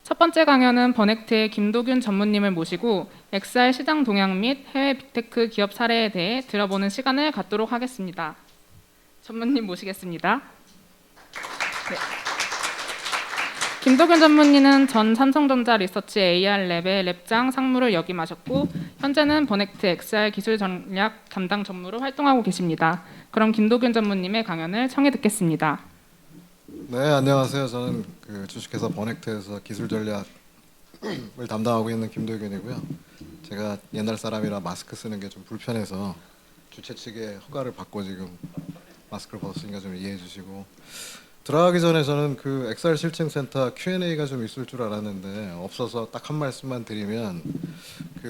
첫 번째 강연은 버넥트의 김도균 전무님을 모시고 XR 시장 동향 및 해외 빅테크 기업 사례에 대해 들어보는 시간을 갖도록 하겠습니다. 전무님 모시겠습니다. 네. 김도균 전무님은 전 삼성전자 리서치 AR랩의 랩장 상무를 역임하셨고 현재는 버넥트 XR 기술 전략 담당 전무로 활동하고 계십니다. 그럼 김도균 전무님의 강연을 청해 듣겠습니다. 네, 안녕하세요. 저는 주식회사 버넥트에서 기술 전략을 담당하고 있는 김도균이고요. 제가 옛날 사람이라 마스크 쓰는 게 좀 불편해서 주최 측의 허가를 받고 지금 마스크를 벗었으니까 좀 이해해 주시고, 들어가기 전에 저는 XR 실증센터 Q&A가 좀 있을 줄 알았는데 없어서 딱 한 말씀만 드리면,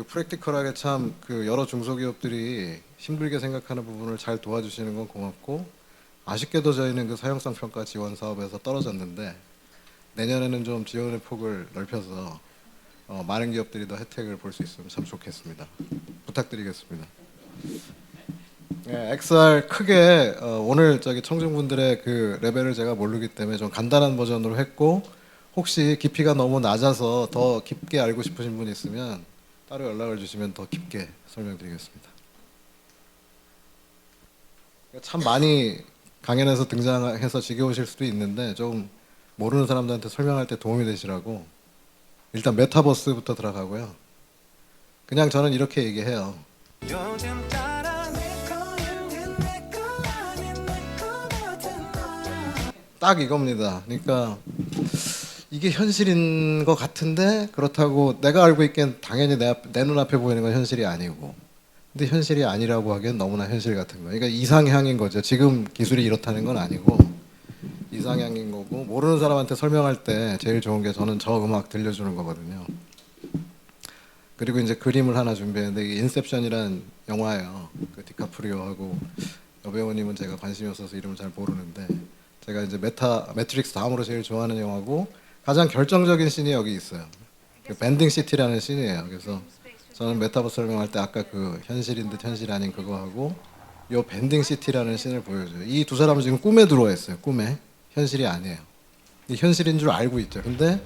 프랙티컬하게 참 여러 중소기업들이 힘들게 생각하는 부분을 잘 도와주시는 건 고맙고, 아쉽게도 저희는 사용성 평가 지원 사업에서 떨어졌는데 내년에는 좀 지원의 폭을 넓혀서 많은 기업들이 더 혜택을 볼 수 있으면 참 좋겠습니다. 부탁드리겠습니다. 네, XR 크게 오늘 청중분들의 레벨을 제가 모르기 때문에 좀 간단한 버전으로 했고, 혹시 깊이가 너무 낮아서 더 깊게 알고 싶으신 분 있으면 따로 연락을 주시면 더 깊게 설명드리겠습니다. 참 많이 강연에서 등장해서 지겨우실 수도 있는데 좀 모르는 사람들한테 설명할 때 도움이 되시라고 일단 메타버스부터 들어가고요. 그냥 저는 이렇게 얘기해요. 딱 이겁니다. 그러니까 이게 현실인 것 같은데 그렇다고 내가 알고 있기엔 당연히 내 눈앞에 보이는 건 현실이 아니고, 근데 현실이 아니라고 하기엔 너무나 현실 같은 거예요. 그러니까 이상향인 거죠. 지금 기술이 이렇다는 건 아니고 이상향인 거고, 모르는 사람한테 설명할 때 제일 좋은 게 저는 저 음악 들려주는 거거든요. 그리고 이제 그림을 하나 준비했는데 이게 인셉션이란 영화예요. 디카프리오하고 여배우님은 제가 관심이 없어서 이름을 잘 모르는데, 제가 이제 매트릭스 다음으로 제일 좋아하는 영화고 가장 결정적인 씬이 여기 있어요. 밴딩 시티라는 씬이에요. 그래서 저는 메타버스 설명할 때 아까 현실인 듯 현실 아닌 그거 하고 요 밴딩 시티라는 씬을 보여줘요. 이 두 사람은 지금 꿈에 들어와 있어요. 꿈에. 현실이 아니에요. 현실인 줄 알고 있죠. 근데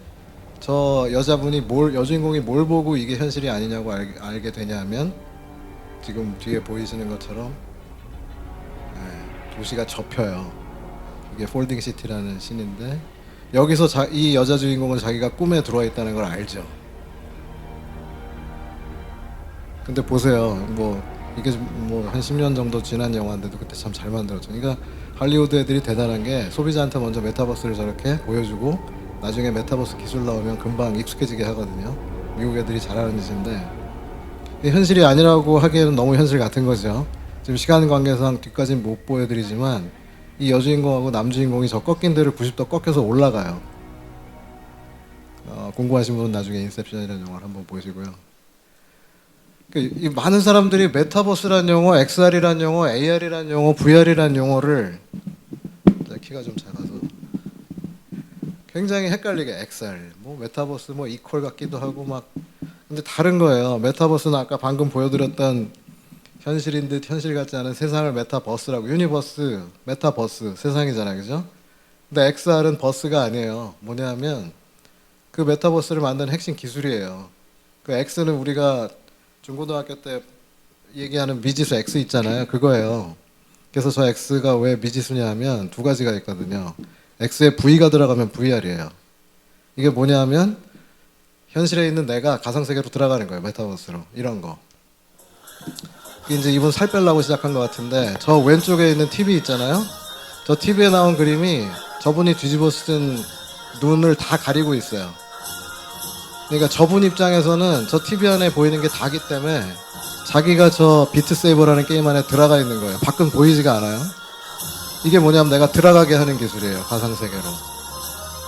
저 여주인공이 뭘 보고 이게 현실이 아니냐고 알게 되냐면, 지금 뒤에 보이시는 것처럼 도시가 접혀요. 이게 폴딩 시티라는 씬인데, 여기서 이 여자 주인공은 자기가 꿈에 들어와 있다는 걸 알죠. 근데 보세요. 이게 한 10년 정도 지난 영화인데도 그때 참 잘 만들었죠. 그러니까 할리우드 애들이 대단한 게 소비자한테 먼저 메타버스를 저렇게 보여주고 나중에 메타버스 기술 나오면 금방 익숙해지게 하거든요. 미국 애들이 잘하는 짓인데, 현실이 아니라고 하기에는 너무 현실 같은 거죠. 지금 시간 관계상 뒤까지는 못 보여드리지만 이 여주인공하고 남주인공이 저 꺾인 데를 90도 꺾여서 올라가요. 궁금하신 분은 나중에 인셉션이라는 영화를 한번 보시고요. 이 많은 사람들이 메타버스란 용어, XR이란 용어, AR이란 용어, VR이란 용어를, 키가 좀 작아서 굉장히 헷갈리게 XR, 메타버스 이퀄 같기도 하고 근데 다른 거예요. 메타버스는 아까 방금 보여드렸던 현실인 듯 현실 같지 않은 세상을 메타버스라고, 유니버스, 메타버스, 세상이잖아요, 그죠? 근데 XR은 버스가 아니에요. 뭐냐면 메타버스를 만드는 핵심 기술이에요. X는 우리가 중고등학교 때 얘기하는 미지수 X 있잖아요. 그거예요. 그래서 저 X가 왜 미지수냐 하면 두 가지가 있거든요. X에 V가 들어가면 VR이에요. 이게 뭐냐면 현실에 있는 내가 가상세계로 들어가는 거예요. 메타버스로. 이런 거. 이제 이분 살 빼려고 시작한 것 같은데, 저 왼쪽에 있는 TV 있잖아요. 저 TV에 나온 그림이 저분이 뒤집어 쓴 눈을 다 가리고 있어요. 그러니까 저분 입장에서는 저 TV 안에 보이는 게 다기 때문에 자기가 저 비트세이버라는 게임 안에 들어가 있는 거예요. 밖은 보이지가 않아요. 이게 뭐냐면 내가 들어가게 하는 기술이에요. 가상세계로.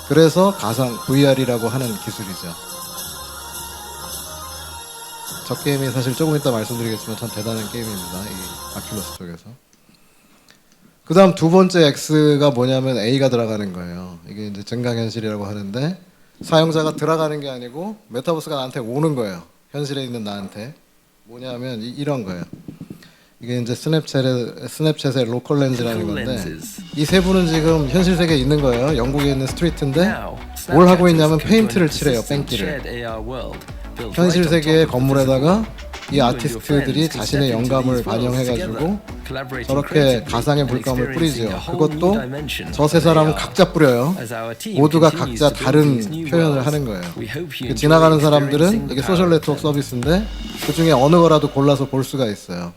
그래서 가상 VR이라고 하는 기술이죠. 저 게임이 사실 조금 이따 말씀드리겠지만 참 대단한 게임입니다. 이 아큘러스 쪽에서. 그 다음 두 번째 X가 뭐냐면 A가 들어가는 거예요. 이게 이제 증강현실이라고 하는데, 사용자가 들어가는 게 아니고 메타버스가 나한테 오는 거예요. 현실에 있는 나한테. 뭐냐면 이런 거예요. 이게 이제 스냅챗의 로컬 렌즈라는 건데, 이 세 분은 지금 현실 세계에 있는 거예요. 영국에 있는 스트리트인데 뭘 하고 있냐면 페인트를 칠해요. 뺑기를. 현실 세계의 건물에다가 이 아티스트들이 자신의 영감을 반영해가지고 저렇게 가상의 물감을 뿌리죠. 그것도 저 세 사람은 각자 뿌려요. 모두가 각자 다른 표현을 하는 거예요. 지나가는 사람들은 이게 소셜 네트워크 서비스인데 그 중에 어느 거라도 골라서 볼 수가 있어요.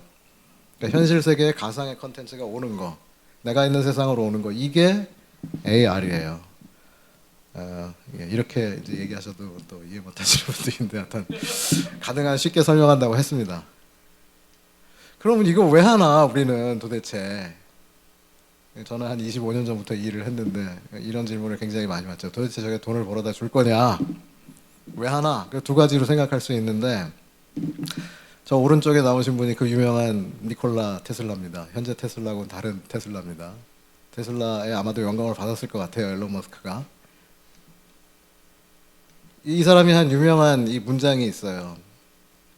그러니까 현실 세계의 가상의 컨텐츠가 오는 거, 내가 있는 세상으로 오는 거, 이게 AR이에요. 이렇게 이제 얘기하셔도 또 이해 못하시는 분도 있는데 하여튼 가능한 쉽게 설명한다고 했습니다. 그러면 이거 왜 하나 우리는 도대체? 저는 한 25년 전부터 이 일을 했는데 이런 질문을 굉장히 많이 받죠. 도대체 저게 돈을 벌어다 줄 거냐? 왜 하나? 두 가지로 생각할 수 있는데, 저 오른쪽에 나오신 분이 그 유명한 니콜라 테슬라입니다. 현재 테슬라하고는 다른 테슬라입니다. 테슬라에 아마도 영감을 받았을 것 같아요, 일론 머스크가. 이 사람이 한 유명한 이 문장이 있어요.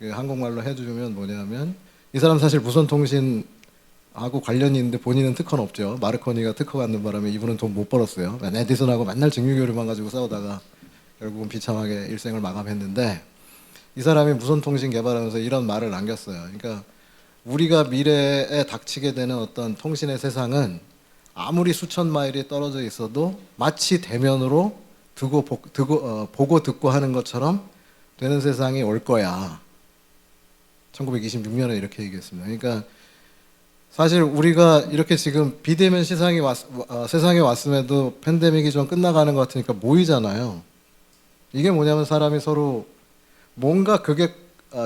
한국말로 해주면 뭐냐면, 이 사람 사실 무선통신하고 관련이 있는데 본인은 특허는 없죠. 마르코니가 특허 갖는 바람에 이분은 돈 못 벌었어요. 에디슨하고 맨날 증류교류만 가지고 싸우다가 결국은 비참하게 일생을 마감했는데, 이 사람이 무선통신 개발하면서 이런 말을 남겼어요. 그러니까 우리가 미래에 닥치게 되는 어떤 통신의 세상은 아무리 수천 마일이 떨어져 있어도 마치 대면으로 보고 듣고 하는 것처럼 되는 세상이 올 거야. 1926년에 이렇게 얘기했습니다. 그러니까 사실 우리가 이렇게 지금 비대면 세상에 왔음에도 팬데믹이 좀 끝나가는 것 같으니까 모이잖아요. 이게 뭐냐면 사람이 서로 뭔가 그게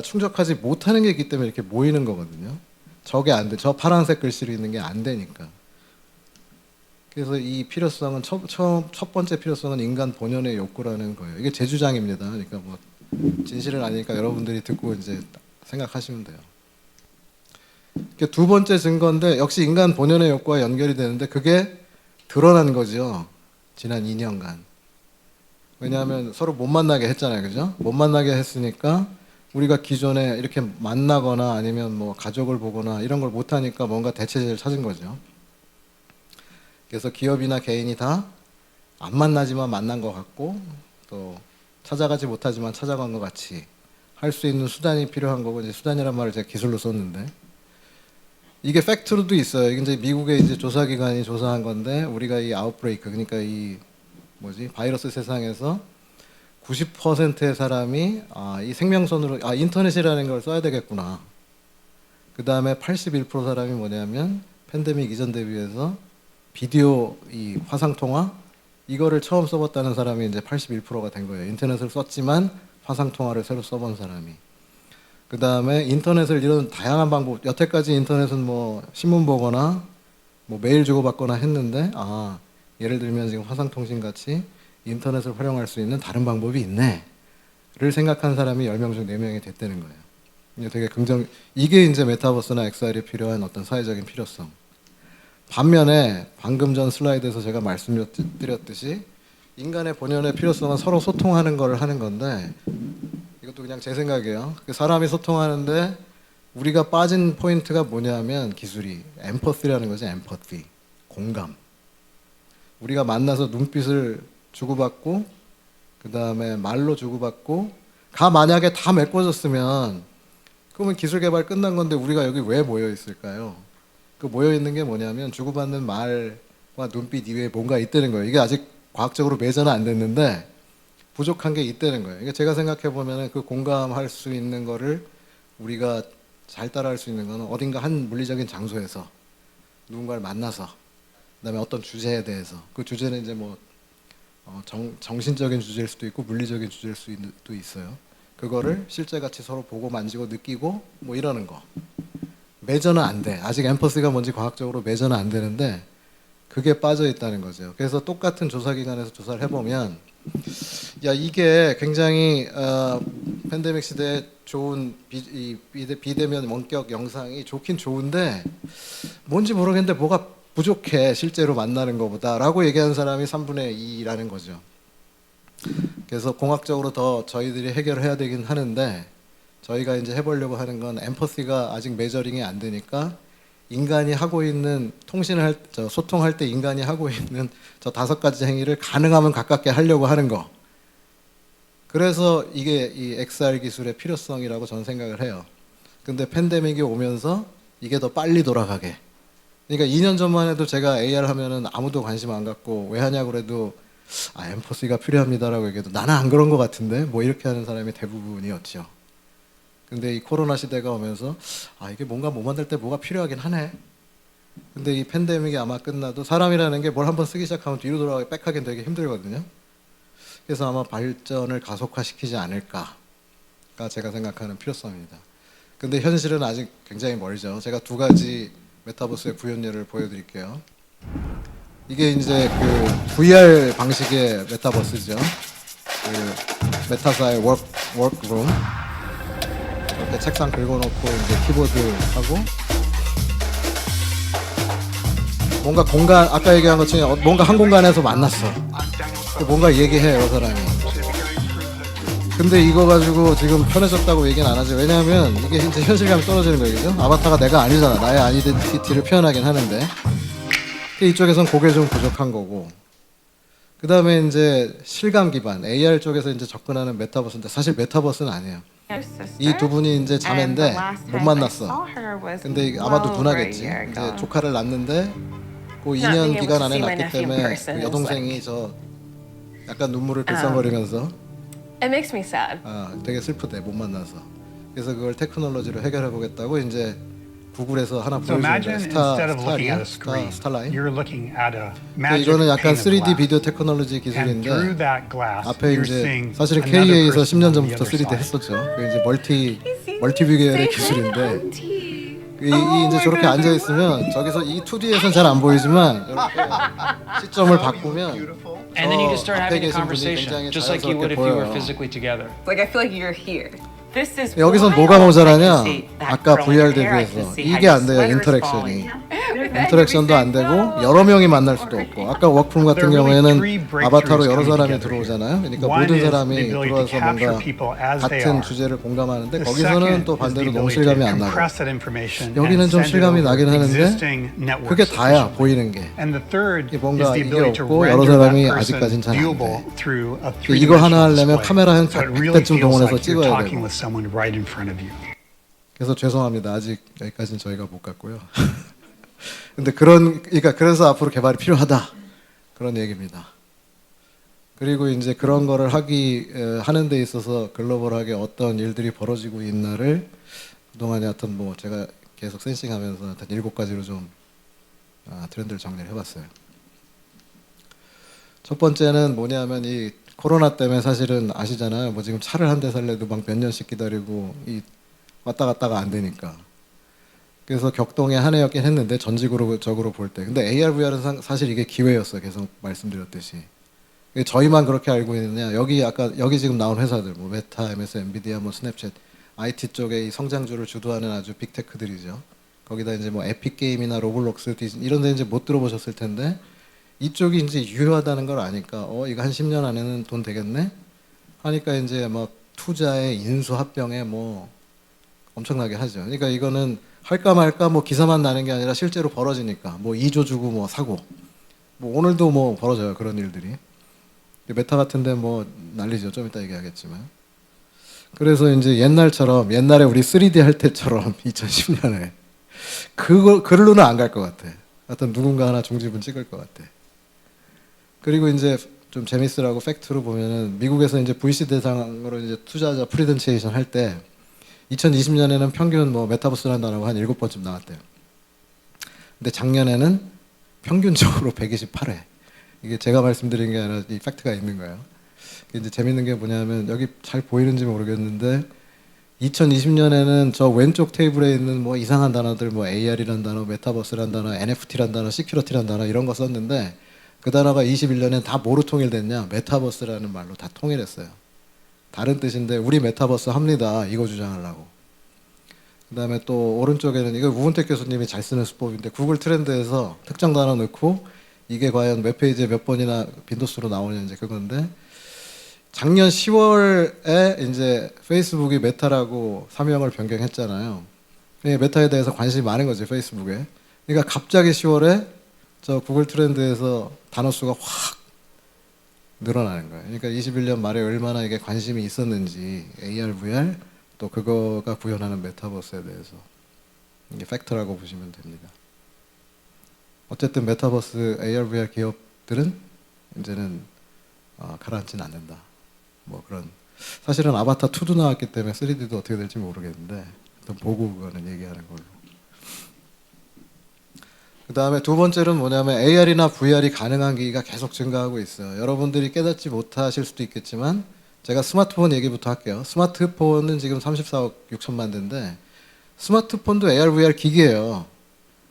충족하지 못하는 게 있기 때문에 이렇게 모이는 거거든요. 저게 안 돼. 저 파란색 글씨로 있는 게 안 되니까. 그래서 이 필요성은 첫 번째 필요성은 인간 본연의 욕구라는 거예요. 이게 제 주장입니다. 그러니까 뭐 진실은 아니니까 여러분들이 듣고 이제 생각하시면 돼요. 두 번째 증거인데 역시 인간 본연의 욕구와 연결이 되는데 그게 드러난 거죠. 지난 2년간. 왜냐하면 서로 못 만나게 했잖아요, 그죠? 못 만나게 했으니까 우리가 기존에 이렇게 만나거나 아니면 뭐 가족을 보거나 이런 걸 못 하니까 뭔가 대체제를 찾은 거죠. 그래서 기업이나 개인이 다 안 만나지만 만난 것 같고 또 찾아가지 못하지만 찾아간 것 같이 할 수 있는 수단이 필요한 거고, 이제 수단이란 말을 제가 기술로 썼는데 이게 팩트로도 있어요. 이제 미국의 이제 조사기관이 조사한 건데 우리가 이 아웃브레이크, 그러니까 이 바이러스 세상에서 90%의 사람이 이 생명선으로 인터넷이라는 걸 써야 되겠구나. 그 다음에 81% 사람이 뭐냐면 팬데믹 이전 대비해서 비디오 이 화상통화 이거를 처음 써봤다는 사람이 이제 81%가 된 거예요. 인터넷을 썼지만 화상통화를 새로 써본 사람이. 그 다음에 인터넷을 이런 다양한 방법, 여태까지 인터넷은 뭐 신문 보거나 뭐 메일 주고받거나 했는데 예를 들면 지금 화상통신 같이 인터넷을 활용할 수 있는 다른 방법이 있네를 생각한 사람이 10명 중 4명이 됐다는 거예요. 이게 되게 이게 이제 메타버스나 XR이 필요한 어떤 사회적인 필요성. 반면에 방금 전 슬라이드에서 제가 말씀드렸듯이 인간의 본연의 필요성은 서로 소통하는 걸 하는 건데, 이것도 그냥 제 생각이에요. 사람이 소통하는데 우리가 빠진 포인트가 뭐냐면 기술이 엠퍼시라는 거죠. 엠퍼시, 공감. 우리가 만나서 눈빛을 주고받고 그 다음에 말로 주고받고 만약에 다 메꿔졌으면 그러면 기술 개발 끝난 건데 우리가 여기 왜 모여 있을까요? 그 모여 있는 게 뭐냐면 주고받는 말과 눈빛 이외에 뭔가 있다는 거예요. 이게 아직 과학적으로 매저는 안 됐는데 부족한 게 있다는 거예요. 제가 생각해 보면 그 공감할 수 있는 거를 우리가 잘 따라할 수 있는 거는 어딘가 한 물리적인 장소에서 누군가를 만나서 그다음에 어떤 주제에 대해서, 그 주제는 이제 뭐 정신적인 주제일 수도 있고 물리적인 주제일 수도 있어요. 그거를 실제같이 서로 보고 만지고 느끼고 뭐 이러는 거. 매저는 안 돼. 아직 엠퍼시가 뭔지 과학적으로 매저는 안 되는데 그게 빠져 있다는 거죠. 그래서 똑같은 조사기관에서 조사를 해보면 이게 굉장히 팬데믹 시대에 좋은 비대면 원격 영상이 좋긴 좋은데 뭔지 모르겠는데 뭐가 부족해 실제로 만나는 것보다 라고 얘기하는 사람이 3분의 2라는 거죠. 그래서 공학적으로 더 저희들이 해결을 해야 되긴 하는데 저희가 이제 해보려고 하는 건 엠퍼시가 아직 메저링이 안 되니까 인간이 하고 있는 소통할 때 인간이 하고 있는 저 5가지 행위를 가능하면 가깝게 하려고 하는 거. 그래서 이게 이 XR 기술의 필요성이라고 저는 생각을 해요. 근데 팬데믹이 오면서 이게 더 빨리 돌아가게. 그러니까 2년 전만 해도 제가 AR 하면은 아무도 관심 안 갖고 왜 하냐고 그래도 엠포스가 필요합니다라고 얘기해도 나는 안 그런 것 같은데 뭐 이렇게 하는 사람이 대부분이었죠. 근데 이 코로나 시대가 오면서 이게 뭔가 못 만들 때 뭐가 필요하긴 하네. 근데 이 팬데믹이 아마 끝나도 사람이라는 게 뭘 한번 쓰기 시작하면 뒤로 돌아가기 백하기는 되게 힘들거든요. 그래서 아마 발전을 가속화시키지 않을까가 제가 생각하는 필요성입니다. 근데 현실은 아직 굉장히 멀죠. 제가 2가지 메타버스의 구현예를 보여드릴게요. 이게 이제 그 VR 방식의 메타버스죠. 그 메타사의 워크룸. 이렇게 책상 긁어놓고 이제 키보드 하고 뭔가 공간 아까 얘기한 것처럼 뭔가 한 공간에서 만났어. 뭔가 얘기해요 사람이. 근데 이거 가지고 지금 편해졌다고 얘기는 안 하죠. 왜냐하면 이게 진짜 현실감이 떨어지는 거예요. 그죠? 아바타가 내가 아니잖아. 나의 아이덴티티를 표현하긴 하는데 이쪽에선 그게 좀 부족한 거고. 그 다음에 이제 실감 기반 AR 쪽에서 이제 접근하는 메타버스인데 사실 메타버스는 아니에요. 이 2분이 이제 자매인데 못 만났어. 근데 아마도 누나겠지. 이제 조카를 낳는데 그 2년 기간 안에 낳기 때문에 그 여동생이 저 약간 눈물을 글썽거리면서 It makes me sad. 되게 슬프대 못 만나서. 그래서 그걸 테크놀로지로 해결해 보겠다고 이제 구글에서 하나 So imagine 보여주는 instead of looking at a screen, 스타라인. you're looking at a 근데 magic 이거는 약간 pane of 3D glass. 비디오 테크놀로지 And through 기술인데 that glass, 앞에 you're 이제 seeing 사실은 another KEA에서 person 10년 on the 전부터 other 3D side. 했었죠. 그 이제 멀티뷰 계열의 기술인데 이 이제 저렇게 앉아 있으면 저기서 이 2D에서는 잘 안 보이지만 이렇게 시점을 바꾸면 And then you just start 앞에 having a 계신 분이 conversation, 굉장히 just like you would 자연스럽게 if you were 보여요. physically together. Like I feel like you're here. This is 여기서 뭐가 모자라냐? 아까 VR 대비해서 이게 안 돼요. 인터랙션이. 인터랙션도 안 되고 여러 명이 만날 수도 없고 아까 워크룸 같은 경우에는 아바타로 여러 사람이 들어오잖아요. 그러니까 모든 사람이 들어와서 뭔가 같은 주제를 공감하는데 The 거기서는 second 또 is the 반대로 너무 ability to 실감이 안 나고 compress that information 여기는 and 좀 send it 실감이 over 나긴 하는데 existing networks 그게 다야 efficiently. 보이는 게. And the third 이게 is 뭔가 the 이게 ability to 없고 여러 render 사람이 that 아직까진 person 잘안 돼. viewable through a 이거 하나 three-dimensional 하려면 display. 카메라 한 So it really 100대쯤 feels 동원해서 like you're 찍어야 talking 되고. with someone right in front of you. 그래서 죄송합니다. 아직 여기까지는 저희가 못 갔고요. 근데 그러니까 그래서 앞으로 개발이 필요하다 그런 얘기입니다. 그리고 이제 그런 거를 하는 데 있어서 글로벌하게 어떤 일들이 벌어지고 있나를 그동안에 하여튼 뭐 제가 계속 센싱하면서 하여튼 7가지로 좀 트렌드를 정리를 해봤어요. 첫 번째는 뭐냐면 이 코로나 때문에 사실은 아시잖아요. 뭐 지금 차를 한 대 살래도 막 몇 년씩 기다리고 이 왔다 갔다가 안 되니까. 그래서 격동의 한 해였긴 했는데 전직으로 볼 때. 근데 AR, VR은 사실 이게 기회였어요. 계속 말씀드렸듯이. 저희만 그렇게 알고 있느냐? 여기 지금 나온 회사들, 뭐 메타, MS, 엔비디아, 뭐 스냅챗, IT 쪽에 이 성장주를 주도하는 아주 빅테크들이죠. 거기다 이제 뭐 에픽 게임이나 로블록스, 디즈니 이런 데 이제 못 들어보셨을 텐데 이쪽이 이제 유효하다는 걸 아니까 이거 한 10년 안에는 돈 되겠네? 하니까 이제 막 투자에 인수 합병에 뭐 엄청나게 하죠. 그러니까 이거는 할까 말까 뭐 기사만 나는 게 아니라 실제로 벌어지니까 뭐 2조 주고 뭐 사고 뭐 오늘도 뭐 벌어져요. 그런 일들이. 메타 같은데 뭐 난리죠. 좀 이따 얘기하겠지만. 그래서 이제 옛날에 우리 3D 할 때처럼 2010년에 그걸로는 안 갈 것 같아. 하여튼 누군가 하나 종지부 찍을 것 같아. 그리고 이제 좀 재밌으라고 팩트로 보면은 미국에서 이제 VC 대상으로 이제 투자자 프리덴시에이션 할 때 2020년에는 평균 뭐 메타버스라는 단어가 한 7번쯤 나왔대요. 근데 작년에는 평균적으로 128회. 이게 제가 말씀드린 게 아니라 이 팩트가 있는 거예요. 이제 재밌는 게 뭐냐면 여기 잘 보이는지 모르겠는데 2020년에는 저 왼쪽 테이블에 있는 뭐 이상한 단어들 뭐 AR이란 단어, 메타버스란 단어, NFT란 단어, 시큐리티란 단어 이런 거 썼는데 그 단어가 21년엔 다 뭐로 통일됐냐? 메타버스라는 말로 다 통일했어요. 다른 뜻인데 우리 메타버스 합니다. 이거 주장하려고. 그다음에 또 오른쪽에는 이거 우은택 교수님이 잘 쓰는 수법인데 구글 트렌드에서 특정 단어 넣고 이게 과연 웹페이지에 몇 번이나 빈도수로 나오냐 이제 그건데 작년 10월에 이제 페이스북이 메타라고 사명을 변경했잖아요. 메타에 대해서 관심이 많은 거지 페이스북에. 그러니까 갑자기 10월에 저 구글 트렌드에서 단어 수가 확 늘어나는 거예요. 그러니까 21년 말에 얼마나 이게 관심이 있었는지 AR, VR 또 그거가 구현하는 메타버스에 대해서 이게 팩터라고 보시면 됩니다. 어쨌든 메타버스 AR, VR 기업들은 이제는 가라앉지는 않는다. 뭐 그런 사실은 아바타 2도 나왔기 때문에 3D도 어떻게 될지 모르겠는데 일단 보고 그거는 얘기하는 걸로. 그 다음에 두 번째로는 뭐냐면 AR이나 VR이 가능한 기기가 계속 증가하고 있어요. 여러분들이 깨닫지 못하실 수도 있겠지만 제가 스마트폰 얘기부터 할게요. 스마트폰은 지금 34억 6천만 대인데 스마트폰도 AR, VR 기기예요.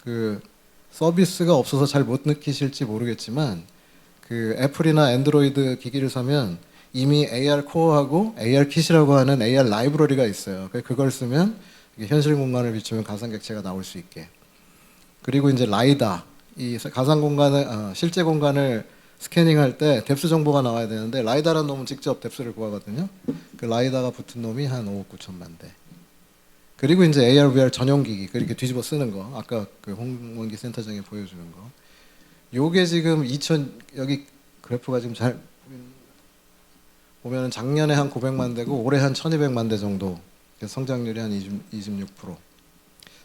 그 서비스가 없어서 잘 못 느끼실지 모르겠지만 그 애플이나 안드로이드 기기를 사면 이미 AR 코어하고 AR 킷이라고 하는 AR 라이브러리가 있어요. 그걸 쓰면 현실 공간을 비추면 가상 객체가 나올 수 있게. 그리고 이제 라이다, 이 가상 공간을 실제 공간을 스캐닝할 때 뎁스 정보가 나와야 되는데 라이다라는 놈은 직접 뎁스를 구하거든요. 그 라이다가 붙은 놈이 한 5억 9천만 대. 그리고 이제 AR, VR 전용 기기, 그렇게 뒤집어 쓰는 거, 아까 그 홍원기 센터장이 보여주는 거. 요게 지금 여기 그래프가 지금 잘 보면은 작년에 한 900만 대고 올해 한 1200만 대 정도. 성장률이 한 26%.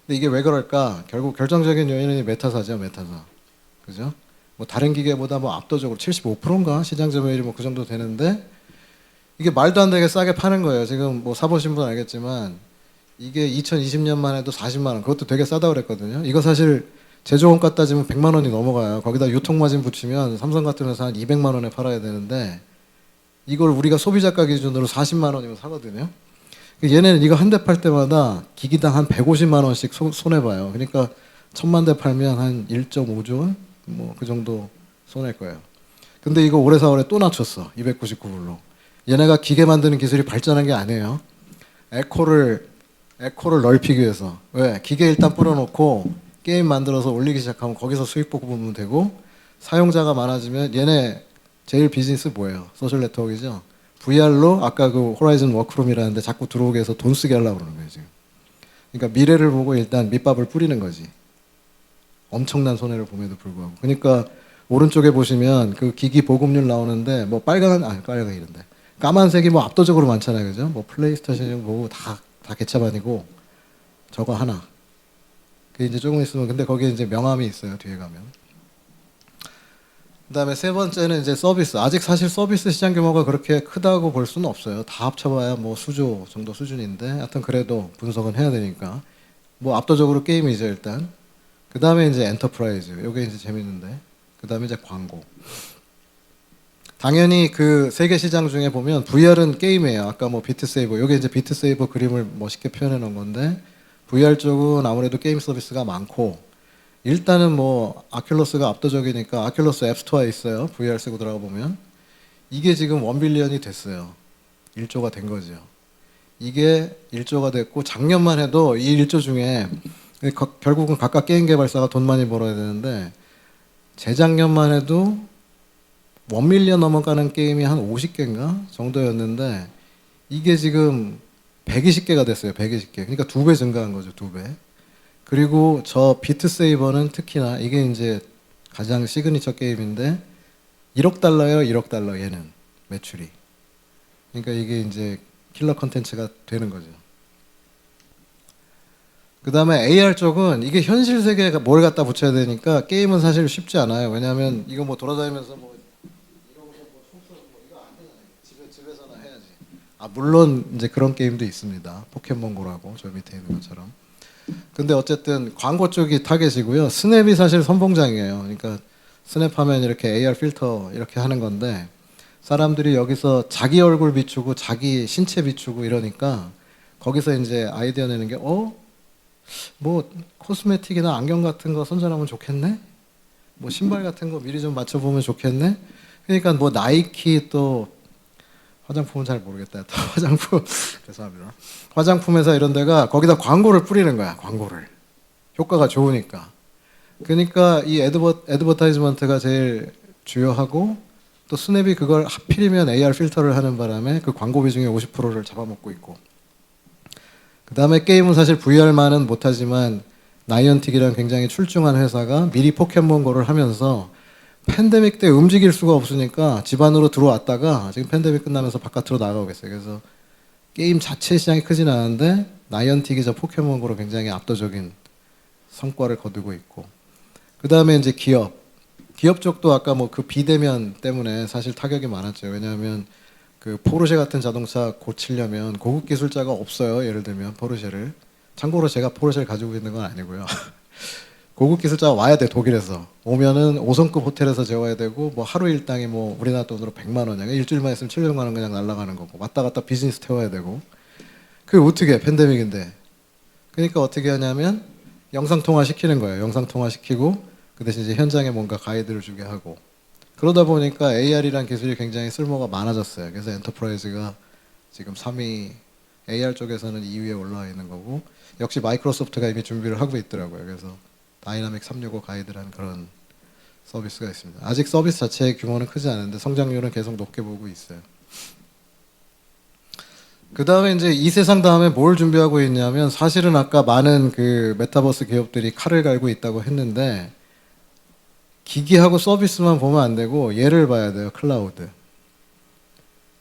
근데 이게 왜 그럴까? 결국 결정적인 요인은 메타사죠, 메타사. 그죠? 뭐 다른 기계보다 뭐 압도적으로 75%인가 시장 점유율이 뭐 그 정도 되는데 이게 말도 안 되게 싸게 파는 거예요. 지금 뭐 사보신 분 알겠지만 이게 2020년만 해도 40만 원. 그것도 되게 싸다고 그랬거든요. 이거 사실 제조원가 따지면 100만 원이 넘어가요. 거기다 유통마진 붙이면 삼성 같은 회사 한 200만 원에 팔아야 되는데 이걸 우리가 소비자가 기준으로 40만 원이면 사거든요. 얘네는 이거 한 대 팔 때마다 기기당 한 150만 원씩 손해봐요. 그러니까 1000만 대 팔면 한 1.5조 원? 뭐 그 정도 손해일 거예요. 근데 이거 올해 4월에 또 낮췄어. 299불로. 얘네가 기계 만드는 기술이 발전한 게 아니에요. 에코를 넓히기 위해서. 왜? 기계 일단 뿌려놓고 게임 만들어서 올리기 시작하면 거기서 수익 보면 되고 사용자가 많아지면 얘네 제일 비즈니스 뭐예요? 소셜 네트워크이죠. VR로 아까 그 호라이즌 워크룸이라는데 자꾸 들어오게 해서 돈 쓰게 하려고 그러는 거예요, 지금. 그러니까 미래를 보고 일단 밑밥을 뿌리는 거지. 엄청난 손해를 봄에도 불구하고. 그러니까 오른쪽에 보시면 그 기기 보급률 나오는데 뭐 빨간 이런데 까만색이 뭐 압도적으로 많잖아요, 그죠? 뭐 플레이스테이션 뭐 다 개차반이고 저거 하나. 그 이제 조금 있으면 근데 거기에 이제 명함이 있어요, 뒤에 가면. 그다음에 세 번째는 이제 서비스. 아직 사실 서비스 시장 규모가 그렇게 크다고 볼 수는 없어요. 다 합쳐봐야 뭐 수조 정도 수준인데, 하여튼 그래도 분석은 해야 되니까. 뭐 압도적으로 게임이죠 일단. 그다음에 이제 엔터프라이즈. 요게 이제 재밌는데. 그다음에 이제 광고. 당연히 그 세계 시장 중에 보면 VR은 게임이에요. 아까 뭐 비트세이버. 요게 이제 비트세이버 그림을 멋있게 표현해 놓은 건데, VR 쪽은 아무래도 게임 서비스가 많고. 일단은 뭐 아큘러스가 압도적이니까 아큘러스 앱스토어에 있어요. VR 쓰고 들어가 보면 이게 지금 1빌리언이 됐어요. 1조가 된 거죠. 이게 1조가 됐고 작년만 해도 이 1조 중에 결국은 각각 게임 개발사가 돈 많이 벌어야 되는데 재작년만 해도 1밀리언 넘어가는 게임이 한 50개인가 정도였는데 이게 지금 120개가 됐어요. 120개. 그러니까 2배 증가한 거죠. 2배. 그리고 저 비트세이버는 특히나 이게 이제 가장 시그니처 게임인데 1억 달러예요. 1억 달러 얘는 매출이. 그러니까 이게 이제 킬러 컨텐츠가 되는 거죠. 그 다음에 AR 쪽은 이게 현실 세계에 뭘 갖다 붙여야 되니까 게임은 사실 쉽지 않아요. 왜냐하면 이거 뭐 돌아다니면서 뭐 이러고서 뭐 총 쏘고 뭐 이거 안 되잖아요. 집에서나 해야지. 아 물론 이제 그런 게임도 있습니다. 포켓몬고라고 저 밑에 있는 것처럼. 근데 어쨌든 광고 쪽이 타겟이고요. 스냅이 사실 선봉장이에요. 그러니까 스냅하면 이렇게 AR 필터 이렇게 하는 건데 사람들이 여기서 자기 얼굴 비추고 자기 신체 비추고 이러니까 거기서 이제 아이디어 내는 게 뭐 코스메틱이나 안경 같은 거 선전하면 좋겠네? 뭐 신발 같은 거 미리 좀 맞춰보면 좋겠네? 그러니까 뭐 나이키 또 화장품은 잘 모르겠다. 또 화장품 죄송합니다. 화장품 회사 이런 데가 거기다 광고를 뿌리는 거야. 광고를. 효과가 좋으니까. 그러니까 이 애드버타이즈먼트가 제일 주요하고 또 스냅이 그걸 하필이면 AR 필터를 하는 바람에 그 광고 비중의 50%를 잡아먹고 있고. 그 다음에 게임은 사실 VR만은 못하지만 나이언틱이라는 굉장히 출중한 회사가 미리 포켓몬고를 하면서 팬데믹 때 움직일 수가 없으니까 집 안으로 들어왔다가 지금 팬데믹 끝나면서 바깥으로 나가고 있어요. 그래서 게임 자체 시장이 크진 않은데 나이언틱이 저 포켓몬고로 굉장히 압도적인 성과를 거두고 있고, 그 다음에 이제 기업 쪽도 아까 뭐 그 비대면 때문에 사실 타격이 많았죠. 왜냐하면 그 포르쉐 같은 자동차 고치려면 고급 기술자가 없어요. 예를 들면 포르쉐를, 참고로 제가 포르쉐를 가지고 있는 건 아니고요. 고급 기술자가 와야 돼. 독일에서 오면은 5성급 호텔에서 재워야 되고, 뭐 하루 일당이 뭐 우리나라 돈으로 100만 원이야. 일주일만 있으면 700만 원 그냥 날아가는 거고, 왔다 갔다 비즈니스 태워야 되고. 그게 어떻게 해, 팬데믹인데. 그러니까 어떻게 하냐면 영상 통화 시키는 거예요. 영상 통화 시키고 그 대신 이제 현장에 뭔가 가이드를 주게 하고. 그러다 보니까 AR이란 기술이 굉장히 쓸모가 많아졌어요. 그래서 엔터프라이즈가 지금 3위, AR 쪽에서는 2위에 올라와 있는 거고, 역시 마이크로소프트가 이미 준비를 하고 있더라고요. 그래서 다이나믹 365 가이드라는 그런 서비스가 있습니다. 아직 서비스 자체의 규모는 크지 않은데 성장률은 계속 높게 보고 있어요. 그 다음에 이제 이 세상 다음에 뭘 준비하고 있냐면, 사실은 아까 많은 그 메타버스 기업들이 칼을 갈고 있다고 했는데 기기하고 서비스만 보면 안 되고 얘를 봐야 돼요. 클라우드.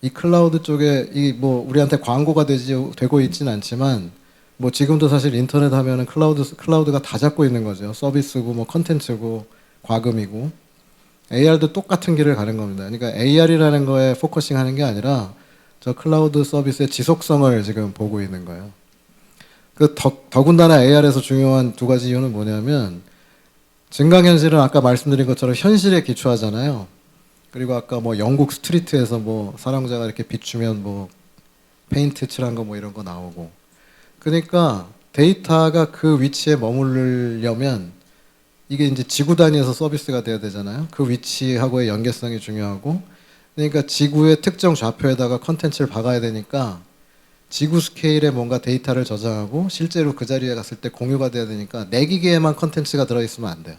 이 클라우드 쪽에 이 뭐 우리한테 광고가 되고 있진 않지만 뭐 지금도 사실 인터넷 하면은 클라우드가 다 잡고 있는 거죠. 서비스고 뭐 컨텐츠고 과금이고. AR도 똑같은 길을 가는 겁니다. 그러니까 AR이라는 거에 포커싱 하는 게 아니라 저 클라우드 서비스의 지속성을 지금 보고 있는 거예요. 더군다나 AR에서 중요한 두 가지 이유는 뭐냐면, 증강현실은 아까 말씀드린 것처럼 현실에 기초하잖아요. 그리고 아까 뭐 영국 스트리트에서 뭐 사랑자가 이렇게 비추면 뭐 페인트 칠한 거 뭐 이런 거 나오고. 그러니까 데이터가 그 위치에 머무르려면 이게 이제 지구 단위에서 서비스가 돼야 되잖아요. 그 위치하고의 연계성이 중요하고, 그러니까 지구의 특정 좌표에다가 컨텐츠를 박아야 되니까 지구 스케일에 뭔가 데이터를 저장하고 실제로 그 자리에 갔을 때 공유가 돼야 되니까 내 기계에만 컨텐츠가 들어있으면 안 돼요.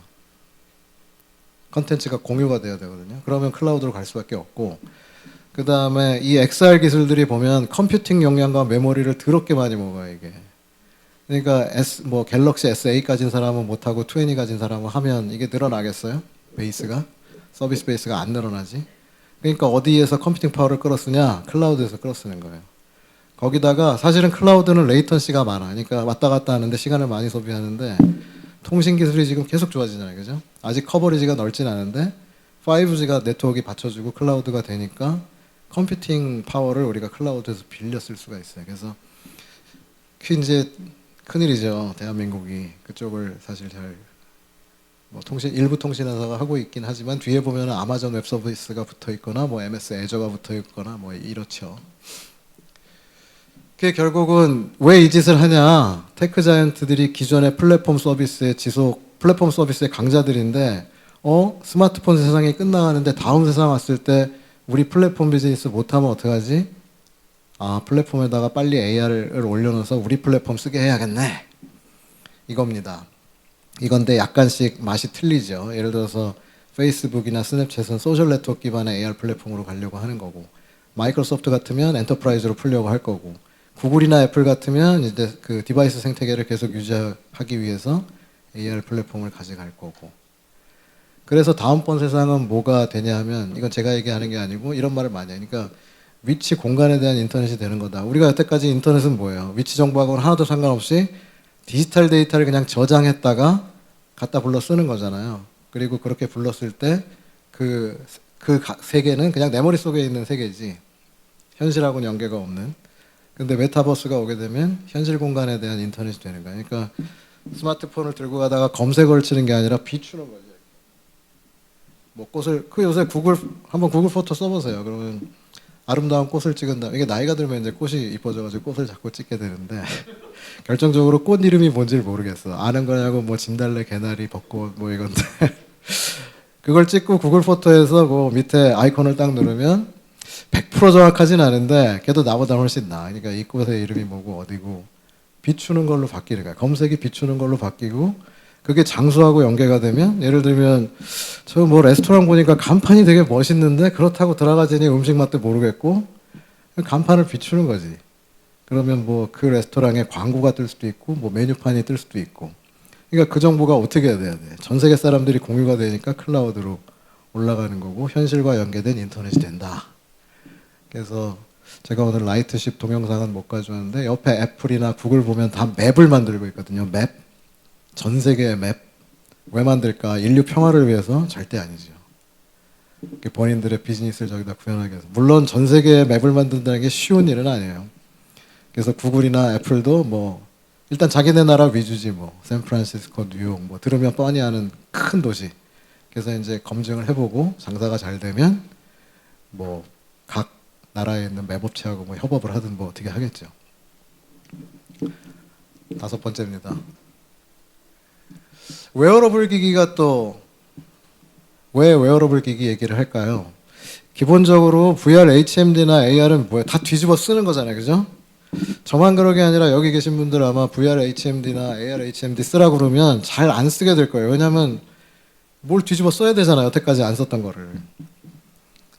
컨텐츠가 공유가 돼야 되거든요. 그러면 클라우드로 갈 수밖에 없고, 그 다음에 이 XR 기술들이 보면 컴퓨팅 용량과 메모리를 더럽게 많이 먹어요, 이게. 그러니까 뭐 갤럭시 S8 가진 사람은 못하고 20 가진 사람은 하면 이게 늘어나겠어요? 베이스가? 서비스 베이스가 안 늘어나지. 그러니까 어디에서 컴퓨팅 파워를 끌어쓰냐? 클라우드에서 끌어쓰는 거예요. 거기다가 사실은 클라우드는 레이턴시가 많아. 그러니까 왔다 갔다 하는데 시간을 많이 소비하는데, 통신 기술이 지금 계속 좋아지잖아요. 그죠? 아직 커버리지가 넓진 않은데 5G가 네트워크가 받쳐주고 클라우드가 되니까 컴퓨팅 파워를 우리가 클라우드에서 빌려 쓸 수가 있어요. 그래서 그 이제 큰일이죠. 대한민국이 그쪽을 사실 잘 뭐 일부 통신회사가 하고 있긴 하지만 뒤에 보면 아마존 웹 서비스가 붙어 있거나 뭐 MS 애저가 붙어 있거나 뭐 이렇죠. 그게 결국은 왜 이 짓을 하냐? 테크 자이언트들이 기존의 플랫폼 서비스의 강자들인데, 스마트폰 세상이 끝나가는데 다음 세상 왔을 때 우리 플랫폼 비즈니스 못하면 어떡하지? 아, 플랫폼에다가 빨리 AR을 올려놓아서 우리 플랫폼 쓰게 해야겠네. 이겁니다. 이건데 약간씩 맛이 틀리죠. 예를 들어서 페이스북이나 스냅챗은 소셜 네트워크 기반의 AR 플랫폼으로 가려고 하는 거고, 마이크로소프트 같으면 엔터프라이즈로 풀려고 할 거고, 구글이나 애플 같으면 이제 그 디바이스 생태계를 계속 유지하기 위해서 AR 플랫폼을 가져갈 거고. 그래서 다음번 세상은 뭐가 되냐 하면, 이건 제가 얘기하는 게 아니고 이런 말을 많이 해요. 그러니까 위치 공간에 대한 인터넷이 되는 거다. 우리가 여태까지 인터넷은 뭐예요? 위치 정보하고는 하나도 상관없이 디지털 데이터를 그냥 저장했다가 갖다 불러 쓰는 거잖아요. 그리고 그렇게 불렀을 때 그 세계는 그냥 내 머릿속에 있는 세계지 현실하고는 연계가 없는. 근데 메타버스가 오게 되면 현실 공간에 대한 인터넷이 되는 거예요. 그러니까 스마트폰을 들고 가다가 검색어를 치는 게 아니라 비추는 거죠. 뭐 꽃을, 요새 한번 구글 포토 써보세요. 그러면 아름다운 꽃을 찍은다. 이게 나이가 들면 이제 꽃이 이뻐져가지고 꽃을 자꾸 찍게 되는데 결정적으로 꽃 이름이 뭔지를 모르겠어. 아는 거냐고 뭐 진달래, 개나리, 벚꽃 뭐 이건데 그걸 찍고 구글 포토에서 그 밑에 아이콘을 딱 누르면 100% 정확하진 않은데 걔도 나보다 훨씬 나아. 그러니까 이 꽃의 이름이 뭐고 어디고 비추는 걸로 바뀌는 거야. 검색이 비추는 걸로 바뀌고, 그게 장소하고 연계가 되면, 예를 들면 저 뭐 레스토랑 보니까 간판이 되게 멋있는데 그렇다고 들어가자니 음식 맛도 모르겠고 간판을 비추는 거지. 그러면 뭐 그 레스토랑에 광고가 뜰 수도 있고 뭐 메뉴판이 뜰 수도 있고. 그러니까 그 정보가 어떻게 돼야 돼? 전 세계 사람들이 공유가 되니까 클라우드로 올라가는 거고 현실과 연계된 인터넷이 된다. 그래서 제가 오늘 라이트십 동영상은 못 가져왔는데 옆에 애플이나 구글 보면 다 맵을 만들고 있거든요. 맵. 전 세계의 맵. 왜 만들까? 인류 평화를 위해서? 절대 아니죠. 본인들의 비즈니스를 저기다 구현하기 위해서. 물론 전 세계의 맵을 만든다는 게 쉬운 일은 아니에요. 그래서 구글이나 애플도 뭐 일단 자기네 나라 위주지 뭐 샌프란시스코, 뉴욕 뭐 들으면 뻔히 아는 큰 도시. 그래서 이제 검증을 해보고 장사가 잘 되면 뭐 각 나라에 있는 맵업체하고 뭐 협업을 하든 뭐 어떻게 하겠죠. 5번째입니다. 웨어러블 기기가 또 왜 웨어러블 기기 얘기를 할까요? 기본적으로 VR, HMD나 AR은 뭐야? 다 뒤집어 쓰는 거잖아요, 그죠? 저만 그런 게 아니라 여기 계신 분들 아마 VR, HMD나 AR, HMD 쓰라고 그러면 잘 안 쓰게 될 거예요. 왜냐하면 뭘 뒤집어 써야 되잖아요. 여태까지 안 썼던 거를.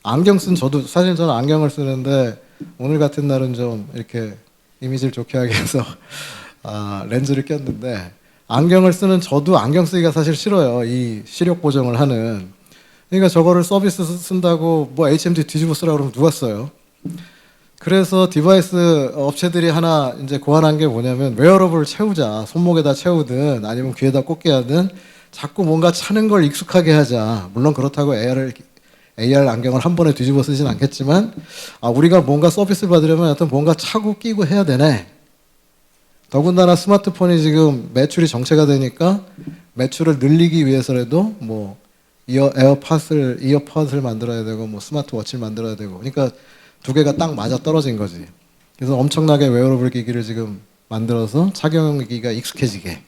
안경 쓴 저도 사실 저는 안경을 쓰는데 오늘 같은 날은 좀 이렇게 이미지를 좋게 하기 위해서 렌즈를 꼈는데 안경을 쓰는 저도 안경 쓰기가 사실 싫어요. 이 시력 보정을 하는. 그러니까 저거를 서비스 쓴다고 뭐 HMD 뒤집어 쓰라고 그러면 누가 써요? 그래서 디바이스 업체들이 하나 이제 고안한 게 뭐냐면 웨어러블을 채우자. 손목에다 채우든 아니면 귀에다 꽂게 하든 자꾸 뭔가 차는 걸 익숙하게 하자. 물론 그렇다고 AR 안경을 한 번에 뒤집어 쓰진 않겠지만 우리가 뭔가 서비스를 받으려면 하여튼 뭔가 차고 끼고 해야 되네. 더군다나 스마트폰이 지금 매출이 정체가 되니까 매출을 늘리기 위해서라도 뭐 이어팟을 만들어야 되고 뭐 스마트워치를 만들어야 되고 그러니까 두 개가 딱 맞아 떨어진 거지. 그래서 엄청나게 웨어러블 기기를 지금 만들어서 착용하기가 익숙해지게.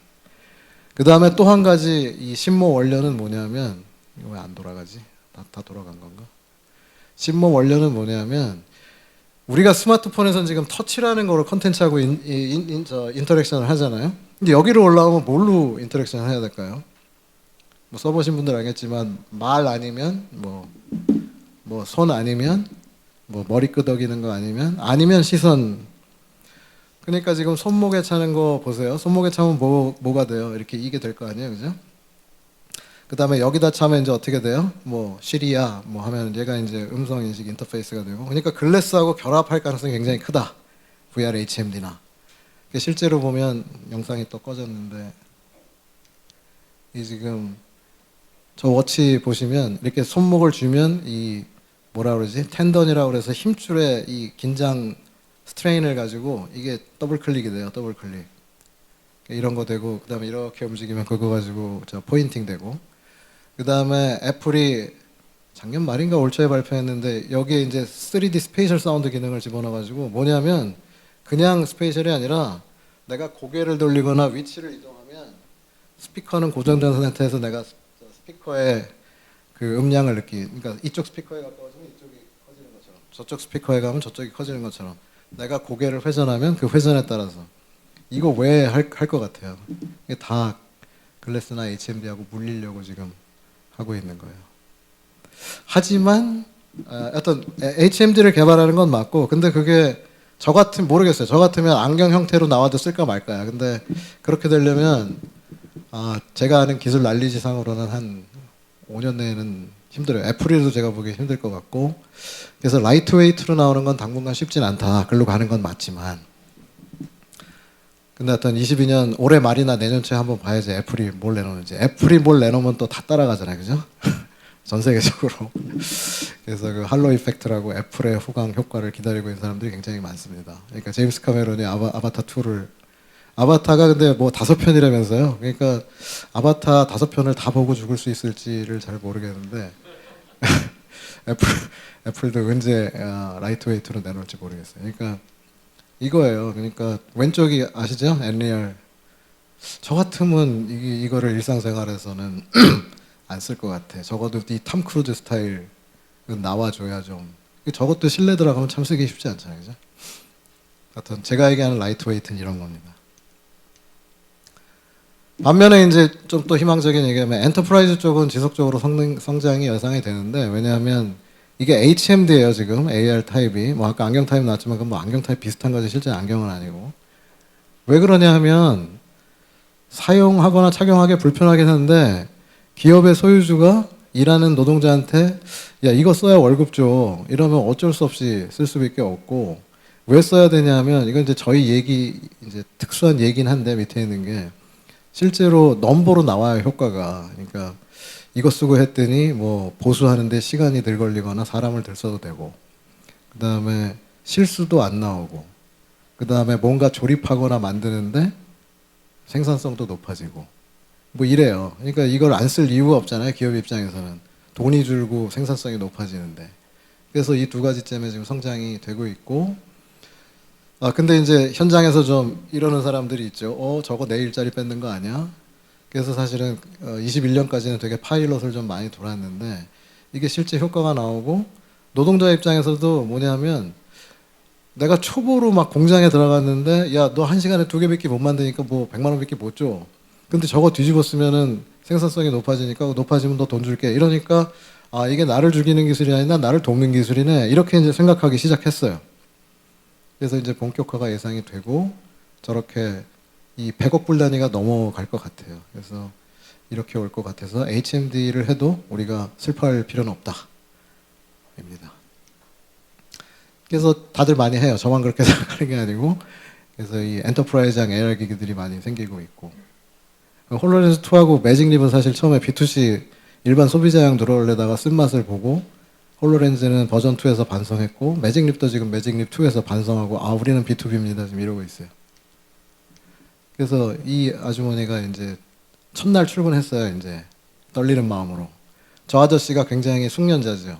그 다음에 또 한 가지 이 신모 원료는 뭐냐면 이거 왜 안 돌아가지? 다 돌아간 건가? 신모 원료는 뭐냐면 우리가 스마트폰에서는 지금 터치라는 거로 컨텐츠하고 인터랙션을 하잖아요. 근데 여기로 올라오면 뭘로 인터랙션을 해야 될까요? 뭐 써보신 분들 알겠지만 말 아니면 뭐 손 아니면 뭐 머리 끄덕이는 거 아니면 시선. 그러니까 지금 손목에 차는 거 보세요. 손목에 차면 뭐가 돼요? 이렇게 이게 될 거 아니에요, 그죠? 그 다음에 여기다 차면 이제 어떻게 돼요? 뭐 시리아 뭐 하면 얘가 이제 음성 인식 인터페이스가 되고. 그러니까 글래스하고 결합할 가능성이 굉장히 크다. VR, HMD나. 실제로 보면 영상이 또 꺼졌는데 이 지금 저 워치 보시면 이렇게 손목을 쥐면 이 뭐라 그러지? 텐던이라고 그래서 힘줄에 이 긴장 스트레인을 가지고 이게 더블 클릭이 돼요. 더블 클릭. 이런 거 되고 그다음에 이렇게 움직이면 그거 가지고 저 포인팅 되고 그다음에 애플이 작년 말인가 올 초에 발표했는데 여기에 이제 3D 스페이셜 사운드 기능을 집어넣어 가지고 뭐냐면 그냥 스페이셜이 아니라 내가 고개를 돌리거나 위치를 이동하면 스피커는 고정된 상태에서 내가 스피커의 그 음량을 그러니까 이쪽 스피커에 가까워지면 이쪽이 커지는 것처럼 저쪽 스피커에 가면 저쪽이 커지는 것처럼 내가 고개를 회전하면 그 회전에 따라서 이거 왜 할 것 같아요? 이게 다 글래스나 HMD하고 물리려고 지금 하고 있는 거예요. 하지만 어떤 HMD를 개발하는 건 맞고 근데 그게 모르겠어요. 저 같으면 안경 형태로 나와도 쓸까 말까요. 근데 그렇게 되려면 제가 아는 기술 난리지상으로는 한 5년 내에는 힘들어요. 애플이라도 제가 보기에 힘들 것 같고 그래서 라이트웨이트로 나오는 건 당분간 쉽진 않다. 글로 가는 건 맞지만 근데 하여튼 22년 올해 말이나 내년 초에 한번 봐야지 애플이 뭘 내놓는지. 애플이 뭘 내놓으면 또 다 따라가잖아요. 그죠? 전 세계적으로. 그래서 그 할로 이펙트라고 애플의 후광 효과를 기다리고 있는 사람들이 굉장히 많습니다. 그러니까 제임스 카메론이 아바타 2를 아바타가 근데 뭐 5편이라면서요. 그러니까 아바타 5편을 다 보고 죽을 수 있을지를 잘 모르겠는데 애플도 언제 라이트웨이트로 내놓을지 모르겠어요. 그러니까 이거예요. 그러니까 왼쪽이 아시죠? 엔리얼. 저 같으면 이거를 일상생활에서는 안 쓸 것 같아. 적어도 이 탐 크루즈 스타일 나와줘야 좀. 저것도 실내 들어가면 참 쓰기 쉽지 않잖아요, 그죠? 하여튼 제가 얘기하는 라이트웨이트는 이런 겁니다. 반면에 이제 좀 또 희망적인 얘기하면 엔터프라이즈 쪽은 지속적으로 성장이 예상이 되는데 왜냐하면 이게 HMD예요 지금 AR 타입이 뭐 아까 안경 타입 나왔지만 뭐 안경 타입 비슷한 거지 실제 안경은 아니고 왜 그러냐 하면 사용하거나 착용하기 불편하긴 한데 기업의 소유주가 일하는 노동자한테 야 이거 써야 월급 줘 이러면 어쩔 수 없이 쓸 수밖에 없고 왜 써야 되냐면 이건 이제 저희 얘기 이제 특수한 얘기긴 한데 밑에 있는 게 실제로 넘버로 나와요 효과가. 그러니까 이거 쓰고 했더니 뭐 보수하는데 시간이 덜 걸리거나 사람을 덜 써도 되고 그 다음에 실수도 안 나오고 그 다음에 뭔가 조립하거나 만드는데 생산성도 높아지고 뭐 이래요. 그러니까 이걸 안 쓸 이유가 없잖아요. 기업 입장에서는 돈이 줄고 생산성이 높아지는데 그래서 이 두 가지 때문에 지금 성장이 되고 있고 근데 이제 현장에서 좀 이러는 사람들이 있죠. 저거 내 일자리 뺏는 거 아니야? 그래서 사실은 21년까지는 되게 파일럿을 좀 많이 돌았는데 이게 실제 효과가 나오고 노동자 입장에서도 뭐냐면 내가 초보로 막 공장에 들어갔는데 야 너 한 시간에 2개밖에 못 만드니까 뭐 100만 원밖에 못 줘. 근데 저거 뒤집어 쓰면은 생산성이 높아지니까 높아지면 더 돈 줄게. 이러니까 이게 나를 죽이는 기술이 아니라 나를 돕는 기술이네. 이렇게 이제 생각하기 시작했어요. 그래서 이제 본격화가 예상이 되고 저렇게 이 100억 불 단위가 넘어갈 것 같아요. 그래서 이렇게 올 것 같아서 HMD를 해도 우리가 슬퍼할 필요는 없다. 입니다. 그래서 다들 많이 해요. 저만 그렇게 생각하는 게 아니고 그래서 이 엔터프라이즈형 AR 기기들이 많이 생기고 있고 홀로렌즈 2하고 매직립은 사실 처음에 B2C 일반 소비자용 들어오려다가 쓴맛을 보고 홀로렌즈는 버전 2에서 반성했고 매직립도 지금 매직립 2에서 반성하고 우리는 B2B입니다 지금 이러고 있어요. 그래서 이 아주머니가 이제 첫날 출근했어요. 이제 떨리는 마음으로. 저 아저씨가 굉장히 숙련자죠.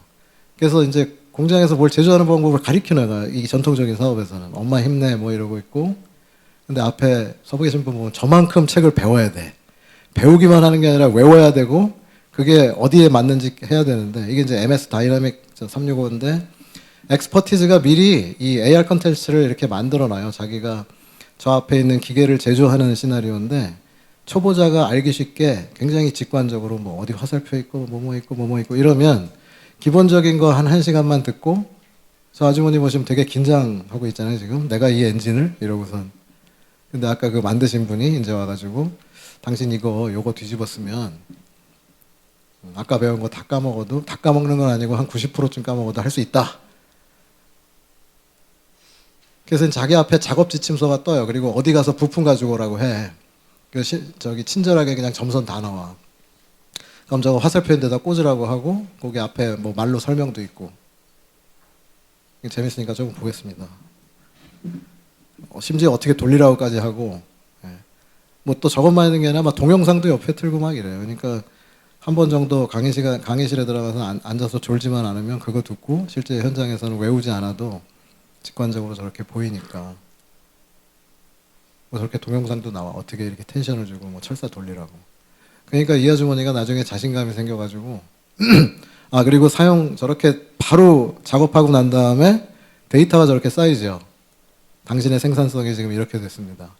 그래서 이제 공장에서 뭘 제조하는 방법을 가리키는 거야. 이 전통적인 사업에서는 엄마 힘내 뭐 이러고 있고 근데 앞에 서 계신 분 보면 저만큼 책을 배워야 돼. 배우기만 하는 게 아니라 외워야 되고 그게 어디에 맞는지 해야 되는데 이게 이제 MS 다이나믹 365인데 엑스퍼티즈가 미리 이 AR 컨텐츠를 이렇게 만들어 놔요. 자기가 저 앞에 있는 기계를 제조하는 시나리오인데 초보자가 알기 쉽게 굉장히 직관적으로 뭐 어디 화살표 있고 뭐뭐 있고 뭐뭐 있고 이러면 기본적인 거 한 1시간만 듣고 저 아주머니 보시면 되게 긴장하고 있잖아요. 지금 내가 이 엔진을 이러고선 근데 아까 그 만드신 분이 이제 와가지고 당신 요거 뒤집어 쓰면 아까 배운 거 다 까먹어도 다 까먹는 건 아니고 한 90%쯤 까먹어도 할 수 있다. 그래서 자기 앞에 작업 지침서가 떠요. 그리고 어디 가서 부품 가지고 오라고 해. 저기 친절하게 그냥 점선 다 나와. 그럼 저거 화살표인데다 꽂으라고 하고 거기 앞에 뭐 말로 설명도 있고. 재밌으니까 조금 보겠습니다. 심지어 어떻게 돌리라고까지 하고. 뭐 또 저것만 있는 게 아니라 막 동영상도 옆에 틀고 막 이래요. 그러니까 한 번 정도 강의실에 들어가서 앉아서 졸지만 않으면 그거 듣고 실제 현장에서는 외우지 않아도 직관적으로 저렇게 보이니까 뭐 저렇게 동영상도 나와. 어떻게 이렇게 텐션을 주고 뭐 철사 돌리라고. 그러니까 이 아주머니가 나중에 자신감이 생겨가지고 그리고 저렇게 바로 작업하고 난 다음에 데이터가 저렇게 쌓이죠. 당신의 생산성이 지금 이렇게 됐습니다.